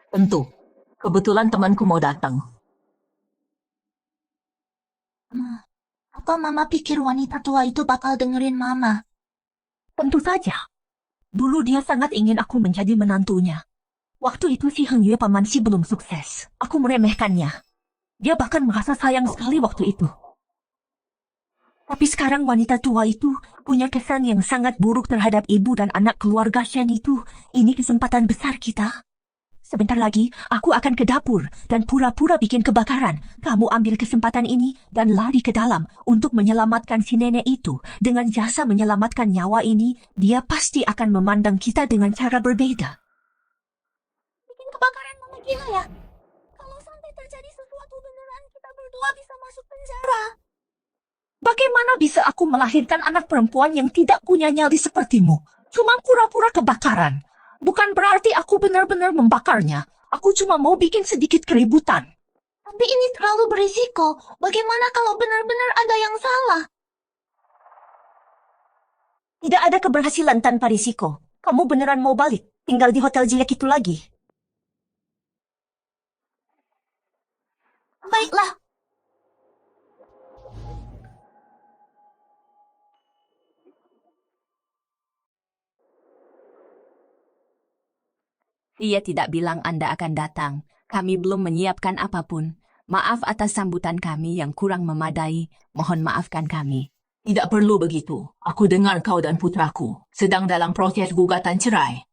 Tentu. Kebetulan temanku mau datang. Apa Mama pikir wanita tua itu bakal dengerin Mama? Tentu saja. Dulu dia sangat ingin aku menjadi menantunya. Waktu itu si Heng Yue pamansi belum sukses. Aku meremehkannya. Dia bahkan merasa sayang sekali waktu itu. Tapi sekarang wanita tua itu punya kesan yang sangat buruk terhadap ibu dan anak keluarga Shen itu. Ini kesempatan besar kita. Sebentar lagi, aku akan ke dapur dan pura-pura bikin kebakaran. Kamu ambil kesempatan ini dan lari ke dalam untuk menyelamatkan si nenek itu. Dengan jasa menyelamatkan nyawa ini, dia pasti akan memandang kita dengan cara berbeda. Bikin kebakaran Mama gila ya? Kalau sampai terjadi sesuatu beneran, kita berdua bisa masuk penjara. Bagaimana bisa aku melahirkan anak perempuan yang tidak punya nyali sepertimu? Cuma pura-pura kebakaran. Bukan berarti aku benar-benar membakarnya. Aku cuma mau bikin sedikit keributan. Tapi ini terlalu berisiko. Bagaimana kalau benar-benar ada yang salah? Tidak ada keberhasilan tanpa risiko. Kamu beneran mau balik? Tinggal di hotel jelek itu lagi. Baiklah. Dia tidak bilang Anda akan datang. Kami belum menyiapkan apapun. Maaf atas sambutan kami yang kurang memadai. Mohon maafkan kami. Tidak perlu begitu. Aku dengar kau dan putraku sedang dalam proses gugatan cerai.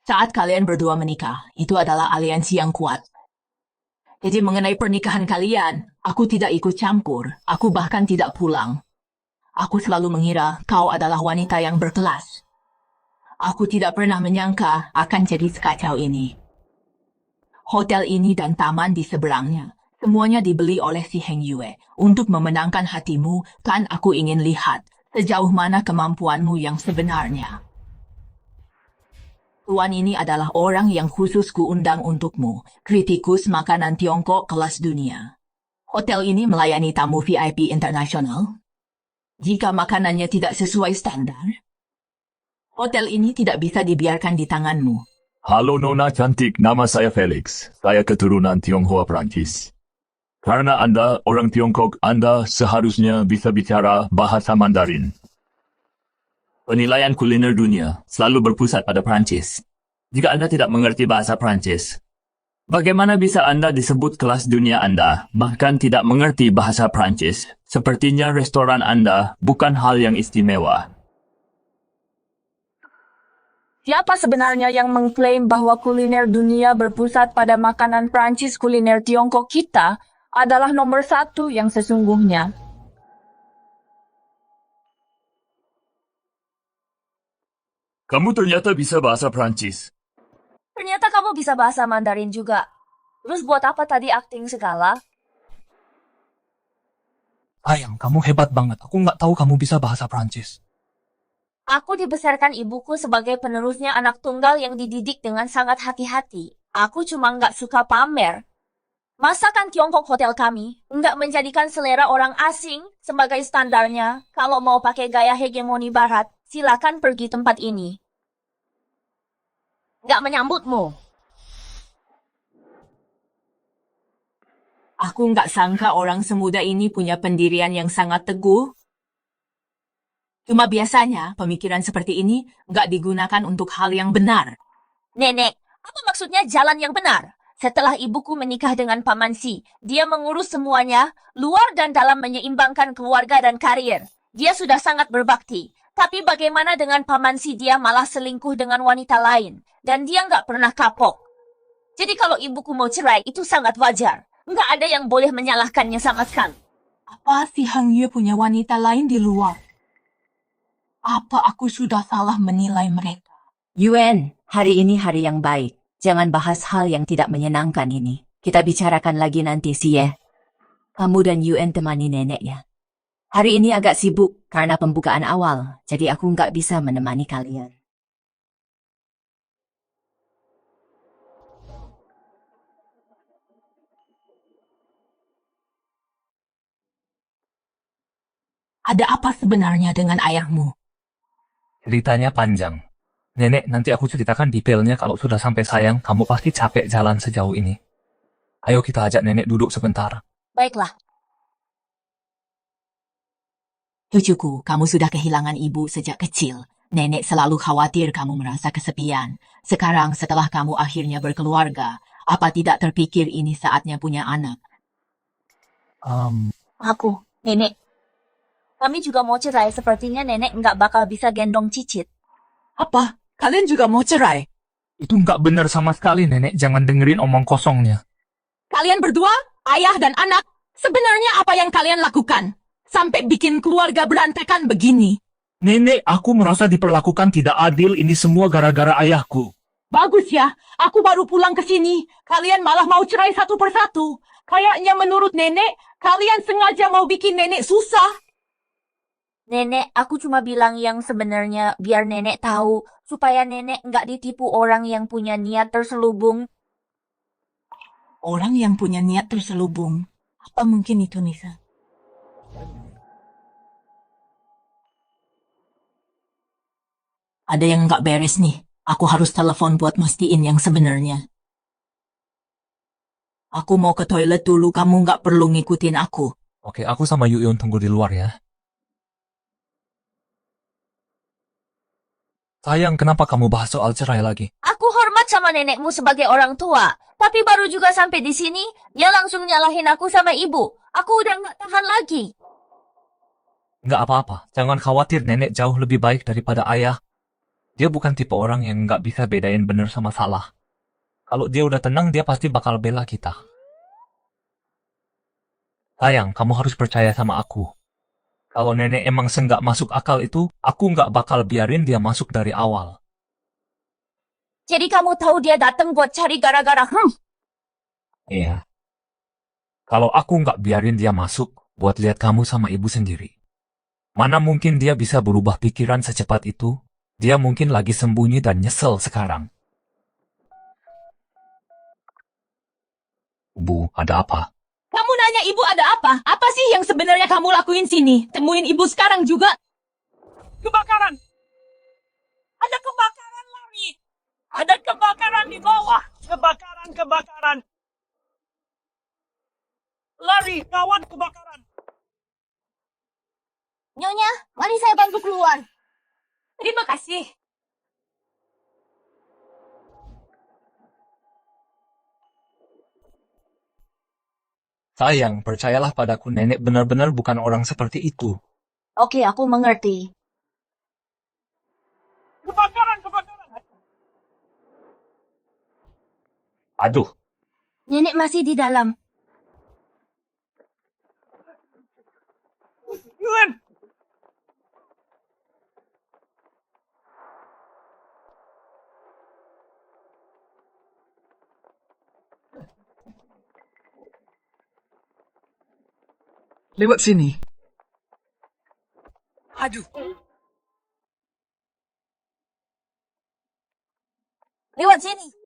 Saat kalian berdua menikah, itu adalah aliansi yang kuat. Jadi mengenai pernikahan kalian, aku tidak ikut campur. Aku bahkan tidak pulang. Aku selalu mengira kau adalah wanita yang berkelas. Aku tidak pernah menyangka akan jadi sekacau ini. Hotel ini dan taman di seberangnya, semuanya dibeli oleh si Heng Yue. Untuk memenangkan hatimu, kan aku ingin lihat sejauh mana kemampuanmu yang sebenarnya. Tuan ini adalah orang yang khusus kuundang untukmu, kritikus makanan Tiongkok kelas dunia. Hotel ini melayani tamu VIP internasional. Jika makanannya tidak sesuai standar, Hotel ini tidak bisa dibiarkan di tanganmu. Halo Nona cantik, nama saya Felix. Saya keturunan Tionghoa Prancis. Karena Anda orang Tiongkok, Anda seharusnya bisa bicara bahasa Mandarin. Penilaian kuliner dunia selalu berpusat pada Prancis. Jika Anda tidak mengerti bahasa Prancis, bagaimana bisa Anda disebut kelas dunia Anda, bahkan tidak mengerti bahasa Prancis? Sepertinya restoran Anda bukan hal yang istimewa. Siapa sebenarnya yang mengklaim bahwa kuliner dunia berpusat pada makanan Prancis? Kuliner Tiongkok kita adalah nomor 1 yang sesungguhnya. Kamu ternyata bisa bahasa Prancis. Ternyata kamu bisa bahasa Mandarin juga. Terus buat apa tadi akting segala? Sayang, kamu hebat banget. Aku nggak tahu kamu bisa bahasa Prancis. Aku dibesarkan ibuku sebagai penerusnya anak tunggal yang dididik dengan sangat hati-hati. Aku cuma nggak suka pamer. Masakan Tiongkok hotel kami nggak menjadikan selera orang asing sebagai standarnya. Kalau mau pakai gaya hegemoni barat, silakan pergi tempat ini. Nggak menyambutmu. Aku nggak sangka orang semuda ini punya pendirian yang sangat teguh. Cuma biasanya pemikiran seperti ini nggak digunakan untuk hal yang benar. Nenek, apa maksudnya jalan yang benar? Setelah ibuku menikah dengan Paman Si, dia mengurus semuanya, luar dan dalam menyeimbangkan keluarga dan karir. Dia sudah sangat berbakti. Tapi bagaimana dengan Paman Si, dia malah selingkuh dengan wanita lain. Dan dia nggak pernah kapok. Jadi kalau ibuku mau cerai, itu sangat wajar. Nggak ada yang boleh menyalahkannya sama sekali. Apa si Hang Yue punya wanita lain di luar? Apa aku sudah salah menilai mereka? Yuen, hari ini hari yang baik. Jangan bahas hal yang tidak menyenangkan ini. Kita bicarakan lagi nanti sih ya. Kamu dan Yuen temani nenek ya. Hari ini agak sibuk karena pembukaan awal, jadi aku nggak bisa menemani kalian. Ada apa sebenarnya dengan ayahmu? Ceritanya panjang. Nenek, nanti aku ceritakan detailnya kalau sudah sampai. Sayang, kamu pasti capek jalan sejauh ini. Ayo kita ajak nenek duduk sebentar. Baiklah. Cucuku, kamu sudah kehilangan ibu sejak kecil. Nenek selalu khawatir kamu merasa kesepian. Sekarang setelah kamu akhirnya berkeluarga, apa tidak terpikir ini saatnya punya anak? Aku, nenek. Kami juga mau cerai, sepertinya nenek nggak bakal bisa gendong Cicit. Apa? Kalian juga mau cerai? Itu nggak benar sama sekali, nenek. Jangan dengerin omong kosongnya. Kalian berdua, ayah dan anak, sebenarnya apa yang kalian lakukan? Sampai bikin keluarga berantakan begini. Nenek, aku merasa diperlakukan tidak adil. Ini semua gara-gara ayahku. Bagus ya, aku baru pulang ke sini. Kalian malah mau cerai satu persatu. Kayaknya menurut nenek, kalian sengaja mau bikin nenek susah. Nenek, aku cuma bilang yang sebenarnya biar nenek tahu, supaya nenek nggak ditipu orang yang punya niat terselubung. Orang yang punya niat terselubung. Apa mungkin itu, Nisa? Ada yang nggak beres nih. Aku harus telepon buat mastiin yang sebenarnya. Aku mau ke toilet dulu, kamu nggak perlu ngikutin aku. Oke, aku sama Yuyun tunggu di luar ya. Sayang, kenapa kamu bahas soal cerai lagi? Aku hormat sama nenekmu sebagai orang tua. Tapi baru juga sampai di sini, dia langsung nyalahin aku sama ibu. Aku udah nggak tahan lagi. Nggak apa-apa. Jangan khawatir, nenek jauh lebih baik daripada ayah. Dia bukan tipe orang yang nggak bisa bedain benar sama salah. Kalau dia udah tenang, dia pasti bakal bela kita. Sayang, kamu harus percaya sama aku. Kalau nenek emang senggak masuk akal itu, aku nggak bakal biarin dia masuk dari awal. Jadi kamu tahu dia datang buat cari gara-gara, Iya. Kalau aku nggak biarin dia masuk, buat lihat kamu sama ibu sendiri. Mana mungkin dia bisa berubah pikiran secepat itu? Dia mungkin lagi sembunyi dan nyesel sekarang. Bu, ada apa? Kamu nanya ibu ada apa? Apa sih yang sebenarnya kamu lakuin sini? Temuin ibu sekarang juga. Kebakaran! Ada Ada kebakaran, lari! Ada kebakaran di bawah! Kebakaran! Lari, kawan kebakaran! Nyonya, mari saya bantu keluar. Terima kasih. Sayang, percayalah padaku, nenek benar-benar bukan orang seperti itu. Oke, aku mengerti. Kebakaran! Aduh, Nenek masih di dalam. Yuen! Lewat sini. Aduh, Lewat sini.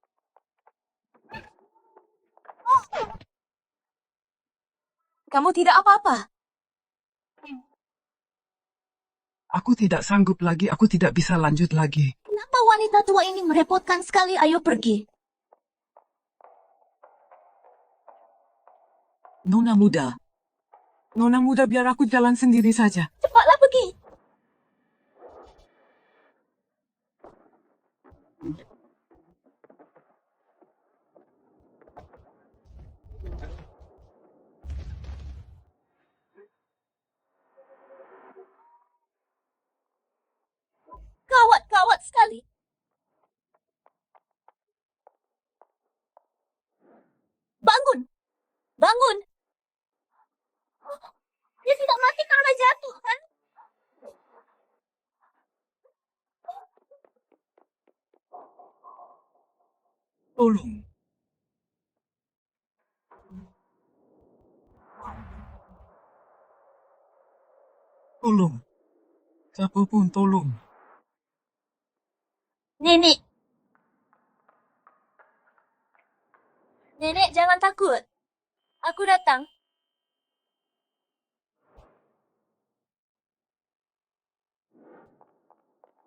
Kamu tidak apa-apa. Aku tidak sanggup lagi, aku tidak bisa lanjut lagi. Kenapa wanita tua ini merepotkan sekali? Ayo pergi. Nona muda, biar aku jalan sendiri saja. Cepatlah pergi. Gawat sekali. Bangun. Dia tidak mati karena jatuh, kan? Tolong. Tolong. Siapapun tolong. Nenek, jangan takut. Aku datang.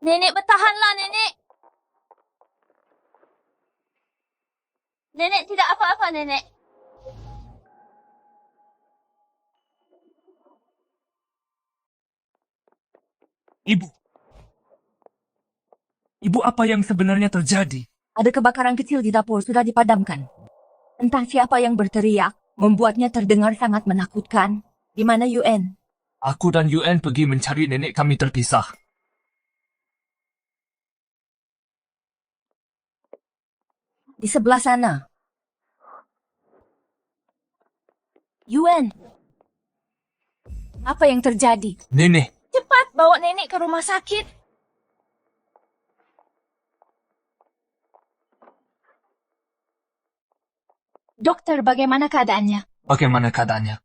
Nenek, bertahanlah, Nenek. Nenek tidak apa-apa, Nenek. Ibu, apa yang sebenarnya terjadi? Ada kebakaran kecil di dapur, sudah dipadamkan. Entah siapa yang berteriak, membuatnya terdengar sangat menakutkan. Di mana Yuen? Aku dan Yuen pergi mencari nenek kami terpisah. Di sebelah sana. Yuen, apa yang terjadi? Nenek, Cepat bawa nenek ke rumah sakit. Dokter, bagaimana keadaannya? bagaimana keadaannya?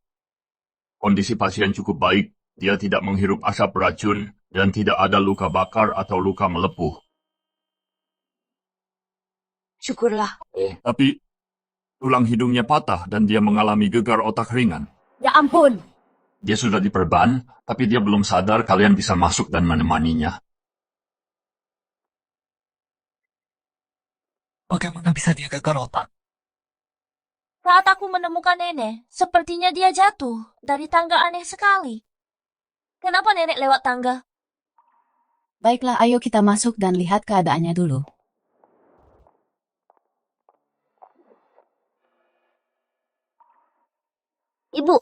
Kondisi pasien cukup baik. Dia tidak menghirup asap racun dan tidak ada luka bakar atau luka melepuh. Syukurlah. Tapi tulang hidungnya patah dan dia mengalami gegar otak ringan. Ya ampun. Dia sudah diperban, tapi dia belum sadar. Kalian bisa masuk dan menemaninya. Bagaimana bisa dia gegar otak? Saat aku menemukan nenek, sepertinya dia jatuh dari tangga aneh sekali. Kenapa nenek lewat tangga? Baiklah, ayo kita masuk dan lihat keadaannya dulu. Ibu,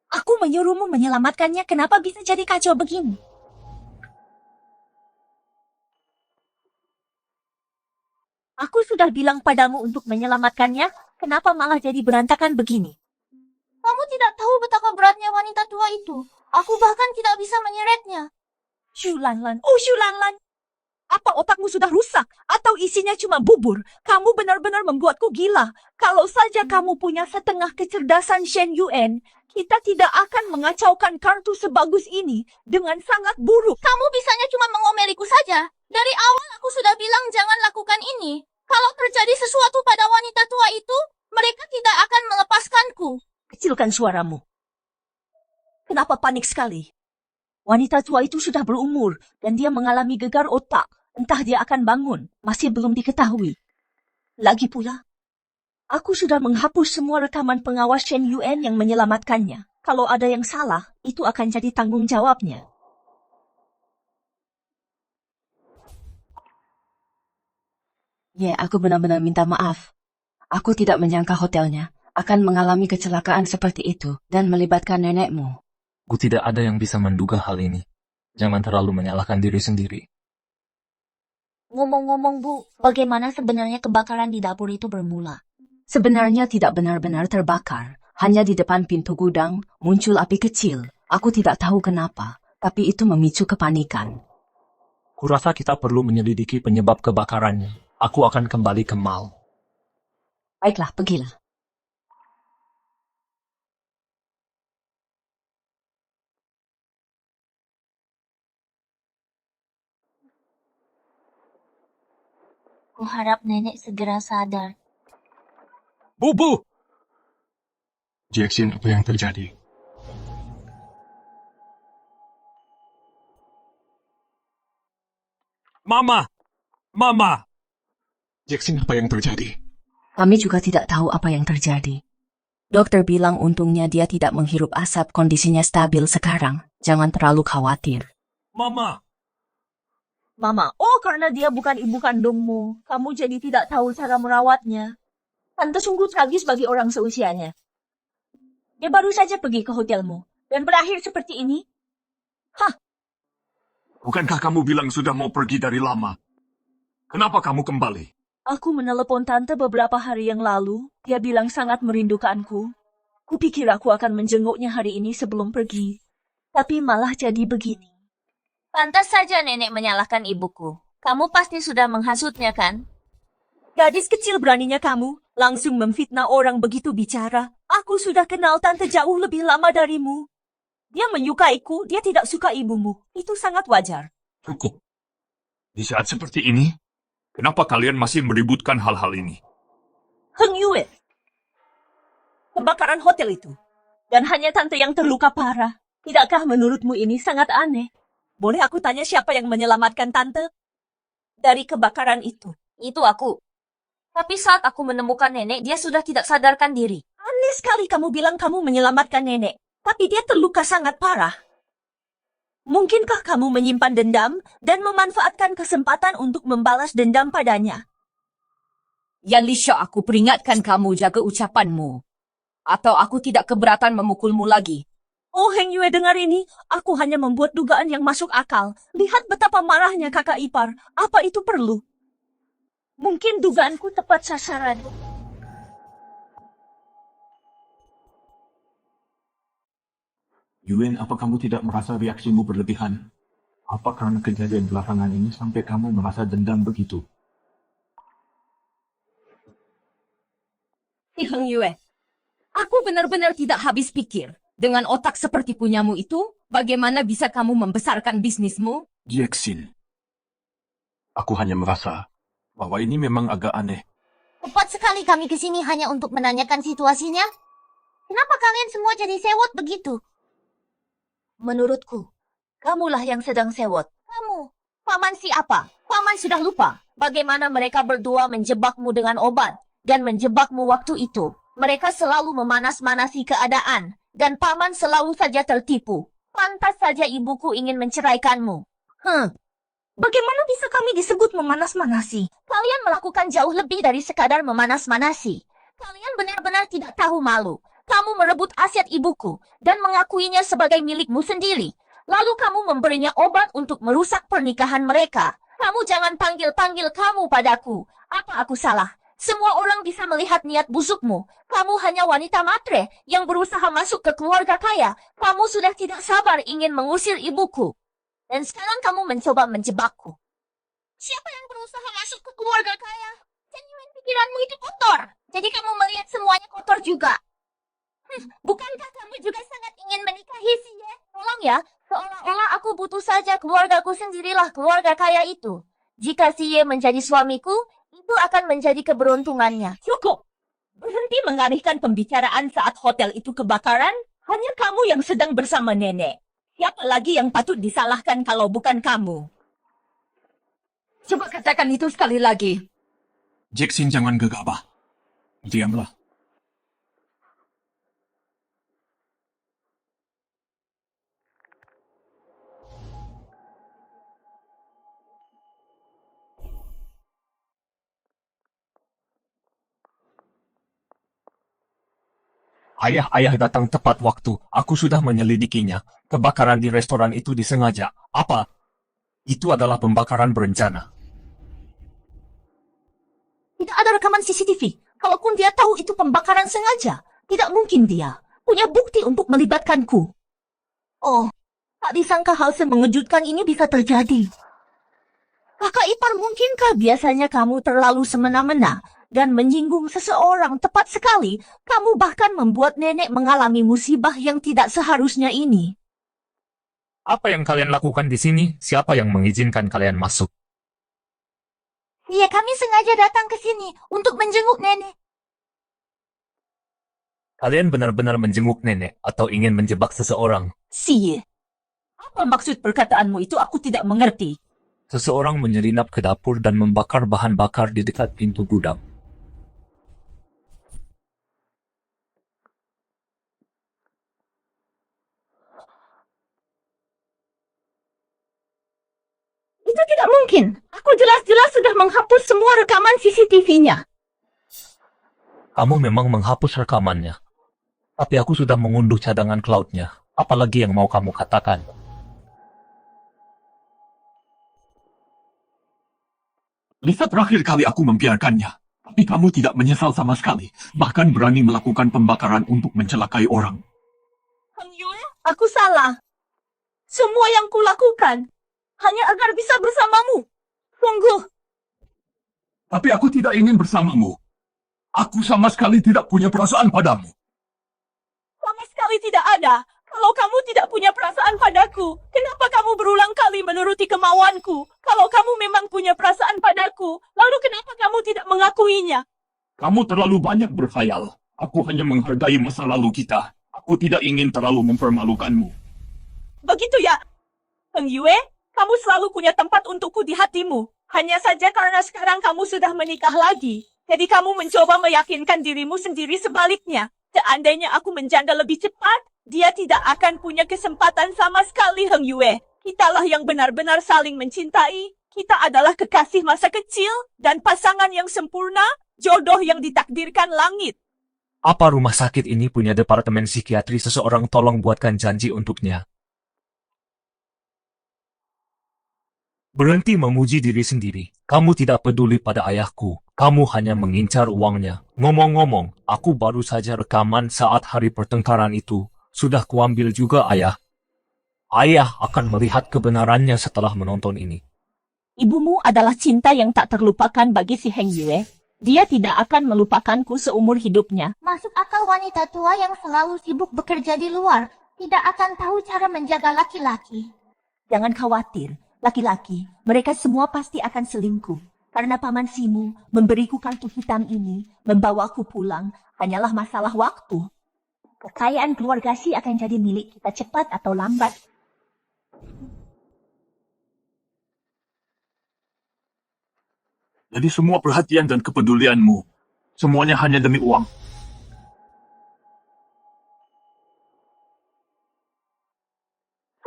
Aku menyuruhmu menyelamatkannya, kenapa bisa jadi kacau begini? Aku sudah bilang padamu untuk menyelamatkannya, kenapa malah jadi berantakan begini? kamu tidak tahu betapa beratnya wanita tua itu. Aku bahkan tidak bisa menyeretnya. Shu Lanlan, oh Shu Lanlan. Apa otakmu sudah rusak? Atau isinya cuma bubur? Kamu benar-benar membuatku gila. Kalau saja kamu punya setengah kecerdasan Shen Yuen, kita tidak akan mengacaukan kartu sebagus ini dengan sangat buruk. Kamu bisanya cuma mengomeliku saja. Dari awal aku sudah bilang jangan lakukan ini. Kalau terjadi sesuatu pada wanita tua itu, mereka tidak akan melepaskanku. Kecilkan suaramu. Kenapa panik sekali? Wanita tua itu sudah berumur dan dia mengalami gegar otak. Entah dia akan bangun, masih belum diketahui. Lagi pula, aku sudah menghapus semua rekaman pengawas Shen Yuen yang menyelamatkannya. Kalau ada yang salah, itu akan jadi tanggung jawabnya. Aku benar-benar minta maaf. Aku tidak menyangka hotelnya akan mengalami kecelakaan seperti itu dan melibatkan nenekmu. Ku tidak ada yang bisa menduga hal ini. Jangan terlalu menyalahkan diri sendiri. Ngomong-ngomong Bu, bagaimana sebenarnya kebakaran di dapur itu bermula? Sebenarnya tidak benar-benar terbakar. Hanya di depan pintu gudang muncul api kecil. Aku tidak tahu kenapa, tapi itu memicu kepanikan. Kurasa kita perlu menyelidiki penyebab kebakarannya. Aku akan kembali ke mall. Baiklah, pergilah. Kuharap nenek segera sadar. Bu! Jackson, apa yang terjadi? Mama! Jackson, apa yang terjadi? Kami juga tidak tahu apa yang terjadi. Dokter bilang untungnya dia tidak menghirup asap, kondisinya stabil sekarang. Jangan terlalu khawatir. Mama! Mama, karena dia bukan ibu kandungmu, kamu jadi tidak tahu cara merawatnya. Tante sungguh tragis bagi orang seusianya. Dia baru saja pergi ke hotelmu, dan berakhir seperti ini. Bukankah kamu bilang sudah mau pergi dari lama? Kenapa kamu kembali? Aku menelepon tante beberapa hari yang lalu. Dia bilang sangat merindukanku. Kupikir aku akan menjenguknya hari ini sebelum pergi. Tapi malah jadi begini. Pantas saja nenek menyalahkan ibuku. Kamu pasti sudah menghasutnya kan? Gadis kecil beraninya kamu langsung memfitnah orang begitu bicara. Aku sudah kenal tante jauh lebih lama darimu. Dia menyukaiku, dia tidak suka ibumu. Itu sangat wajar. Cukup. Di saat seperti ini, kenapa kalian masih meributkan hal-hal ini? Heng Yue. Kebakaran hotel itu. Dan hanya tante yang terluka parah. Tidakkah menurutmu ini sangat aneh? Boleh aku tanya siapa yang menyelamatkan tante? Dari kebakaran itu. Itu aku. Tapi saat aku menemukan nenek, dia sudah tidak sadarkan diri. Aneh sekali kamu bilang kamu menyelamatkan nenek. Tapi dia terluka sangat parah. Mungkinkah kamu menyimpan dendam dan memanfaatkan kesempatan untuk membalas dendam padanya? Yan Lisha, aku peringatkan kamu jaga ucapanmu. Atau aku tidak keberatan memukulmu lagi. Heng Yue, dengar ini. Aku hanya membuat dugaan yang masuk akal. Lihat betapa marahnya kakak ipar. Apa itu perlu? Mungkin dugaanku tepat sasaran. Yuen, apa kamu tidak merasa reaksimu berlebihan? Apa karena kejadian belakangan ini sampai kamu merasa dendam begitu? Heng Yue, aku benar-benar tidak habis pikir. Dengan otak seperti punyamu itu, bagaimana bisa kamu membesarkan bisnismu? Jackson, aku hanya merasa bahwa ini memang agak aneh. Tepat sekali kami ke sini hanya untuk menanyakan situasinya. Kenapa kalian semua jadi sewot begitu? Menurutku, kamulah yang sedang sewot. Kamu. Paman siapa? Paman sudah lupa bagaimana mereka berdua menjebakmu dengan obat dan menjebakmu waktu itu. Mereka selalu memanas-manasi keadaan dan paman selalu saja tertipu. Pantas saja ibuku ingin menceraikanmu. Bagaimana bisa kami disebut memanas-manasi? Kalian melakukan jauh lebih dari sekadar memanas-manasi. Kalian benar-benar tidak tahu malu. Kamu merebut aset ibuku dan mengakuinya sebagai milikmu sendiri. Lalu kamu memberinya obat untuk merusak pernikahan mereka. Kamu jangan panggil-panggil kamu padaku. Apa aku salah? Semua orang bisa melihat niat busukmu. Kamu hanya wanita matre yang berusaha masuk ke keluarga kaya. Kamu sudah tidak sabar ingin mengusir ibuku. Dan sekarang kamu mencoba menjebakku. Siapa yang berusaha masuk ke keluarga kaya? Genuine pikiranmu itu kotor. Jadi kamu melihat semuanya kotor juga. Bukankah kamu juga sangat ingin menikahi Siye? Tolong ya, seolah-olah aku butuh saja keluargaku sendirilah keluarga kaya itu. Jika Siye menjadi suamiku, itu akan menjadi keberuntungannya. Cukup. Berhenti mengalihkan pembicaraan saat hotel itu kebakaran. Hanya kamu yang sedang bersama nenek. Siapa lagi yang patut disalahkan kalau bukan kamu? Coba katakan itu sekali lagi. Jackson, jangan gegabah. Diamlah. Ayah datang tepat waktu. Aku sudah menyelidikinya. Kebakaran di restoran itu disengaja. Apa? Itu adalah pembakaran berencana. Tidak ada rekaman CCTV. Kalaupun dia tahu itu pembakaran sengaja, tidak mungkin dia punya bukti untuk melibatkanku. Oh, tak disangka hal semengejutkan ini bisa terjadi. Kakak ipar, mungkinkah biasanya kamu terlalu semena-mena dan menyinggung seseorang tepat sekali? Kamu bahkan membuat nenek mengalami musibah yang tidak seharusnya ini. Apa yang kalian lakukan di sini? Siapa yang mengizinkan kalian masuk? Ya, kami sengaja datang ke sini untuk menjenguk nenek. Kalian benar-benar menjenguk nenek atau ingin menjebak seseorang? Siye, apa maksud perkataanmu itu? Aku tidak mengerti. Seseorang menyelinap ke dapur dan membakar bahan bakar di dekat pintu gudang. Itu tidak mungkin. Aku jelas-jelas sudah menghapus semua rekaman CCTV-nya. Kamu memang menghapus rekamannya. Tapi aku sudah mengunduh cadangan cloud-nya. Apalagi yang mau kamu katakan? Lisa, terakhir kali aku membiarkannya. Tapi kamu tidak menyesal sama sekali. Bahkan berani melakukan pembakaran untuk mencelakai orang. Hang Yue, aku salah. Semua yang kulakukan hanya agar bisa bersamamu. Sungguh. Tapi aku tidak ingin bersamamu. Aku sama sekali tidak punya perasaan padamu. Sama sekali tidak ada. Kalau kamu tidak punya perasaan padaku, kenapa kamu berulang kali menuruti kemauanku? Kalau kamu memang punya perasaan padaku, lalu kenapa kamu tidak mengakuinya? Kamu terlalu banyak berkhayal. Aku hanya menghargai masa lalu kita. Aku tidak ingin terlalu mempermalukanmu. Begitu ya? Heng Yue, kamu selalu punya tempat untukku di hatimu. Hanya saja karena sekarang kamu sudah menikah lagi. Jadi kamu mencoba meyakinkan dirimu sendiri sebaliknya. Seandainya aku menjanda lebih cepat, dia tidak akan punya kesempatan sama sekali, Heng Yue. Kitalah yang benar-benar saling mencintai. Kita adalah kekasih masa kecil dan pasangan yang sempurna, jodoh yang ditakdirkan langit. Apa rumah sakit ini punya departemen psikiatri? Seseorang tolong buatkan janji untuknya. Berhenti memuji diri sendiri. Kamu tidak peduli pada ayahku. Kamu hanya mengincar uangnya. Ngomong-ngomong, aku baru saja rekaman saat hari pertengkaran itu. Sudah kuambil juga, ayah. Ayah akan melihat kebenarannya setelah menonton ini. Ibumu adalah cinta yang tak terlupakan bagi si Heng Yue. Dia tidak akan melupakanku seumur hidupnya. Masuk akal wanita tua yang selalu sibuk bekerja di luar tidak akan tahu cara menjaga laki-laki. Jangan khawatir, laki-laki, mereka semua pasti akan selingkuh. Karena paman Simu memberiku kartu hitam ini, membawaku pulang, hanyalah masalah waktu. Kekayaan keluarga Si akan jadi milik kita cepat atau lambat. Jadi semua perhatian dan kepedulianmu, semuanya hanya demi uang.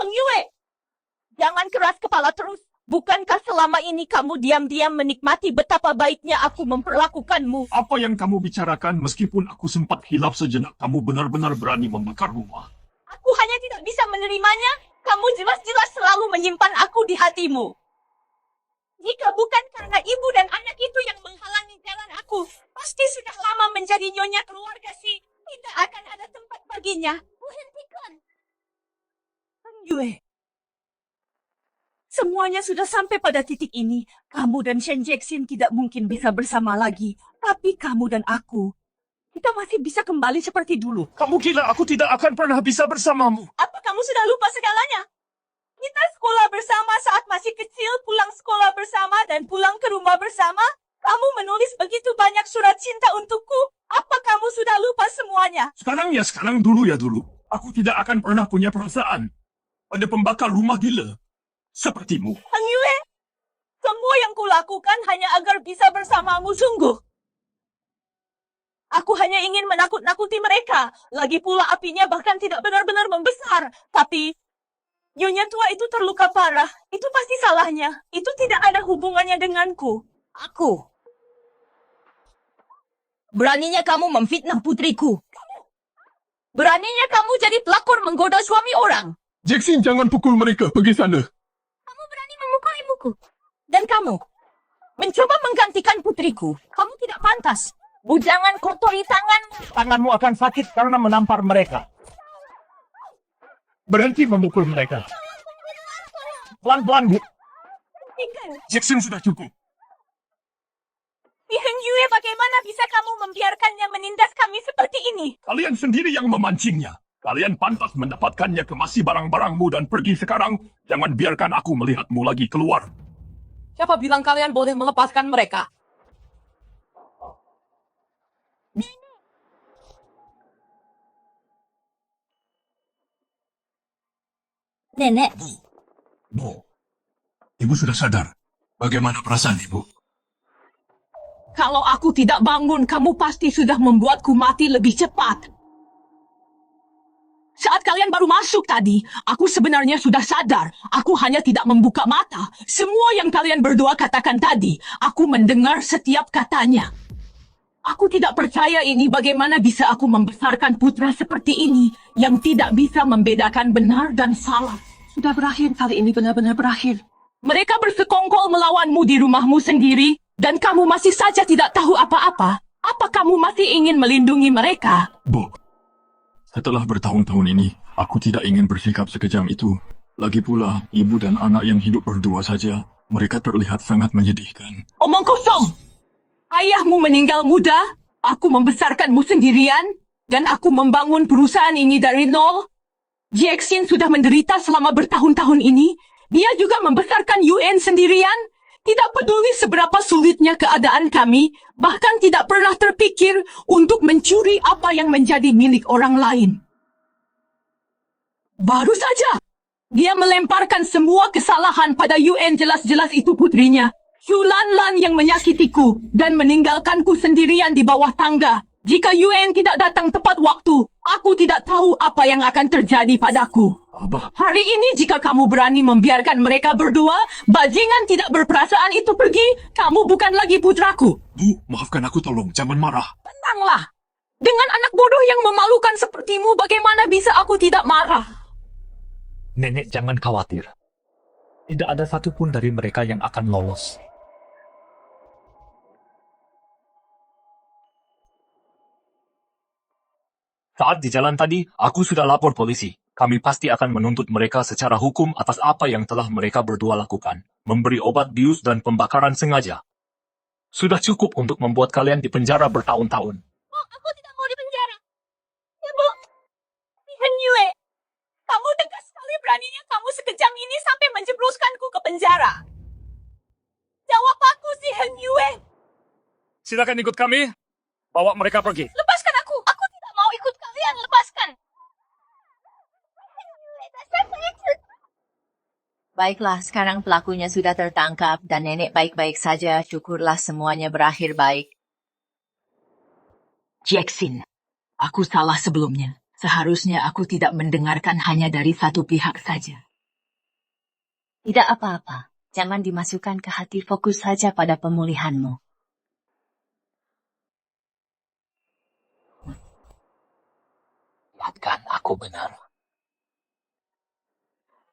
Heng Yue, jangan keras kepala terus. Bukankah selama ini kamu diam-diam menikmati betapa baiknya aku memperlakukanmu? Apa yang kamu bicarakan meskipun aku sempat hilaf sejenak, kamu benar-benar berani membakar rumah. Aku hanya tidak bisa menerimanya. Kamu jelas-jelas selalu menyimpan aku di hatimu. Jika bukan karena ibu dan anak itu yang menghalangi jalan aku, pasti sudah lama menjadi nyonya keluarga Si. Tidak akan ada tempat baginya. Hentikan. Heng Yue. Semuanya sudah sampai pada titik ini. Kamu dan Shen Jackson tidak mungkin bisa bersama lagi. Tapi kamu dan aku, kita masih bisa kembali seperti dulu. Kamu gila, aku tidak akan pernah bisa bersamamu. Apa kamu sudah lupa segalanya? Kita sekolah bersama saat masih kecil, pulang sekolah bersama, dan pulang ke rumah bersama. Kamu menulis begitu banyak surat cinta untukku. Apa kamu sudah lupa semuanya? Sekarang ya sekarang, dulu ya dulu. Aku tidak akan pernah punya perasaan pada pembakar rumah gila sepertimu. Heng Yue, semua yang kulakukan lakukan hanya agar bisa bersamamu sungguh. Aku hanya ingin menakut-nakuti mereka. Lagi pula apinya bahkan tidak benar-benar membesar. Tapi Nyonya tua itu terluka parah. Itu pasti salahnya. Itu tidak ada hubungannya denganku. Aku. Beraninya kamu memfitnah putriku. Beraninya kamu jadi pelakor menggoda suami orang. Jackson, jangan pukul mereka. Pergi sana. Kamu berani memukul ibuku. Dan kamu mencoba menggantikan putriku. Kamu tidak pantas. Bujangan kotori tanganmu. Tanganmu akan sakit karena menampar mereka. Berhenti memukul mereka. Pelan-pelan, Bu. Jackson, sudah cukup. Heng Yue, bagaimana bisa kamu membiarkannya menindas kami seperti ini? Kalian sendiri yang memancingnya. Kalian pantas mendapatkannya kemasi barang-barangmu dan pergi sekarang. Jangan biarkan aku melihatmu lagi keluar. Siapa bilang kalian boleh melepaskan mereka? Nenek, Bu, Ibu sudah sadar. Bagaimana perasaan Ibu? Kalau aku tidak bangun, kamu pasti sudah membuatku mati lebih cepat. Saat kalian baru masuk tadi, aku sebenarnya sudah sadar. Aku hanya tidak membuka mata. Semua yang kalian berdua katakan tadi, aku mendengar setiap katanya. Aku tidak percaya ini bagaimana bisa aku membesarkan putra seperti ini yang tidak bisa membedakan benar dan salah. Sudah berakhir, kali ini benar-benar berakhir. Mereka bersekongkol melawanmu di rumahmu sendiri dan kamu masih saja tidak tahu apa-apa. Apa kamu masih ingin melindungi mereka? Bu, setelah bertahun-tahun ini, aku tidak ingin bersikap sekejam itu. Lagi pula, ibu dan anak yang hidup berdua saja, mereka terlihat sangat menyedihkan. Omong kosong! Ayahmu meninggal muda, aku membesarkanmu sendirian, dan aku membangun perusahaan ini dari nol. Jackson sudah menderita selama bertahun-tahun ini. Dia juga membesarkan UN sendirian. Tidak peduli seberapa sulitnya keadaan kami, bahkan tidak pernah terpikir untuk mencuri apa yang menjadi milik orang lain. Baru saja, dia melemparkan semua kesalahan pada UN, jelas-jelas itu putrinya. Yulanlan yang menyakitiku dan meninggalkanku sendirian di bawah tangga. Jika UN tidak datang tepat waktu, aku tidak tahu apa yang akan terjadi padaku. Abah, Hari ini jika kamu berani membiarkan mereka berdua, bajingan tidak berperasaan itu pergi, kamu bukan lagi putraku. Bu, maafkan aku tolong, jangan marah. Tenanglah. Dengan anak bodoh yang memalukan sepertimu, bagaimana bisa aku tidak marah? Nenek jangan khawatir. Tidak ada satupun dari mereka yang akan lolos. Saat di jalan tadi, aku sudah lapor polisi. Kami pasti akan menuntut mereka secara hukum atas apa yang telah mereka berdua lakukan. Memberi obat bius dan pembakaran sengaja. Sudah cukup untuk membuat kalian dipenjara bertahun-tahun. Aku tidak mau dipenjara. Ibu, Heng Yue, kamu tegas sekali beraninya kamu sekejam ini sampai menjebloskanku ke penjara. Jawab aku si Heng Yue. Silakan ikut kami. Bawa mereka pergi. Lepaskan aku. Aku tidak mau ikut kalian. Lepaskan. Baiklah, sekarang pelakunya sudah tertangkap dan nenek baik-baik saja. Syukurlah semuanya berakhir baik. Jackson, aku salah sebelumnya. Seharusnya aku tidak mendengarkan hanya dari satu pihak saja. Tidak apa-apa. Jangan dimasukkan ke hati, fokus saja pada pemulihanmu. Lihatkan, aku benar.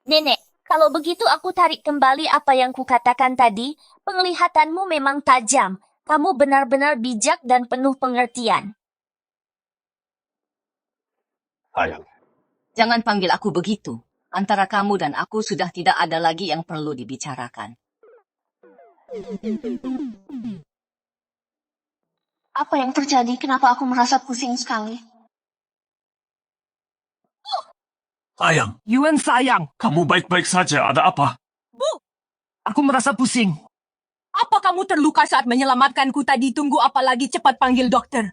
Nenek, kalau begitu aku tarik kembali apa yang kukatakan tadi. Penglihatanmu memang tajam. Kamu benar-benar bijak dan penuh pengertian. Sayang. Jangan panggil aku begitu. Antara kamu dan aku sudah tidak ada lagi yang perlu dibicarakan. Apa yang terjadi? Kenapa aku merasa pusing sekali? Sayang, Yuan sayang, kamu baik-baik saja. Ada apa? aku merasa pusing. Apa kamu terluka saat menyelamatkanku tadi? Tunggu apa lagi, cepat panggil dokter.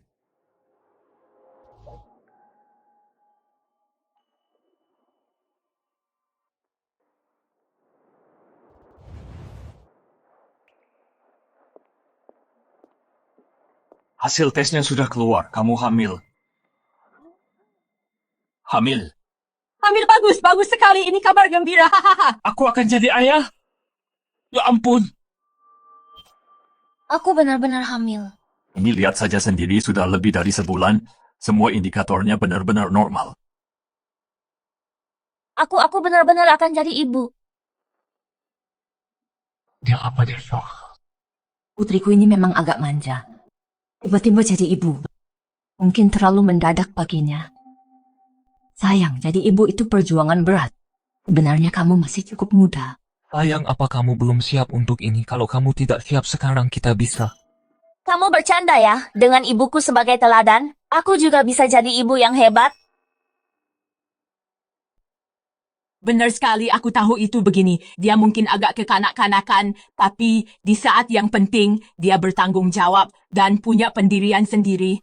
Hasil tesnya sudah keluar. Kamu hamil. Hamil. Hamil bagus, bagus sekali. Ini kabar gembira. Hahaha. Aku akan jadi ayah. Ya ampun. Aku benar-benar hamil. Ini lihat saja sendiri sudah lebih dari sebulan. Semua indikatornya benar-benar normal. Aku benar-benar akan jadi ibu. Dia apa dia shock? Putriku ini memang agak manja. Tiba-tiba jadi ibu. Mungkin terlalu mendadak baginya. Sayang, jadi ibu itu perjuangan berat. Sebenarnya kamu masih cukup muda. Sayang, apa kamu belum siap untuk ini? Kalau kamu tidak siap sekarang, kita bisa. Kamu bercanda ya? Dengan ibuku sebagai teladan, aku juga bisa jadi ibu yang hebat. Benar sekali, aku tahu itu begini. Dia mungkin agak kekanak-kanakan, tapi di saat yang penting, dia bertanggung jawab dan punya pendirian sendiri.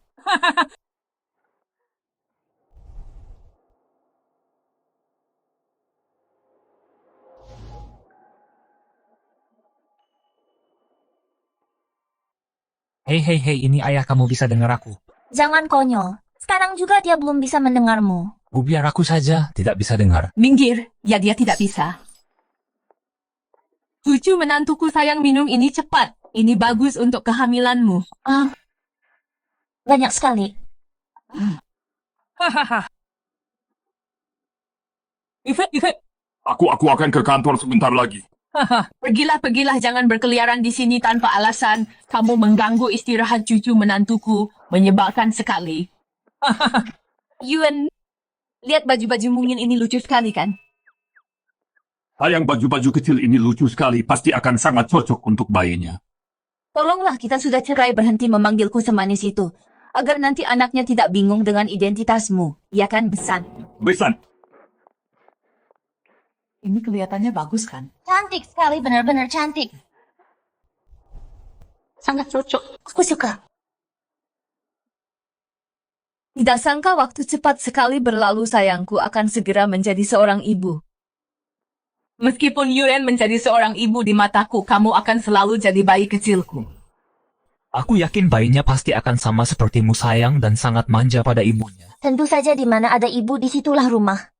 Hei, ini ayah, kamu bisa dengar aku. Jangan konyol. Sekarang juga dia belum bisa mendengarmu. Biar aku saja tidak bisa dengar. Minggir, ya dia tidak bisa. Cucu menantuku sayang, minum ini cepat. Ini bagus untuk kehamilanmu. Banyak sekali. Hahaha. Ife. Aku akan ke kantor sebentar lagi. Pergilah, jangan berkeliaran di sini tanpa alasan. Kamu mengganggu istirahat cucu menantuku, menyebalkan sekali. Yuen, lihat baju-baju mungil ini lucu sekali kan? Sayang, baju-baju kecil ini lucu sekali. Pasti akan sangat cocok untuk bayinya. Tolonglah, kita sudah cerai, berhenti memanggilku semanis itu. Agar nanti anaknya tidak bingung dengan identitasmu. Ya kan, Besan? Besan. Ini kelihatannya bagus kan? Cantik sekali, benar-benar cantik. Sangat cocok. Aku suka. Tidak sangka waktu cepat sekali berlalu, sayangku akan segera menjadi seorang ibu. Meskipun Yuen menjadi seorang ibu di mataku, kamu akan selalu jadi bayi kecilku. Aku yakin bayinya pasti akan sama sepertimu, sayang, dan sangat manja pada ibunya. Tentu saja di mana ada ibu, disitulah rumah.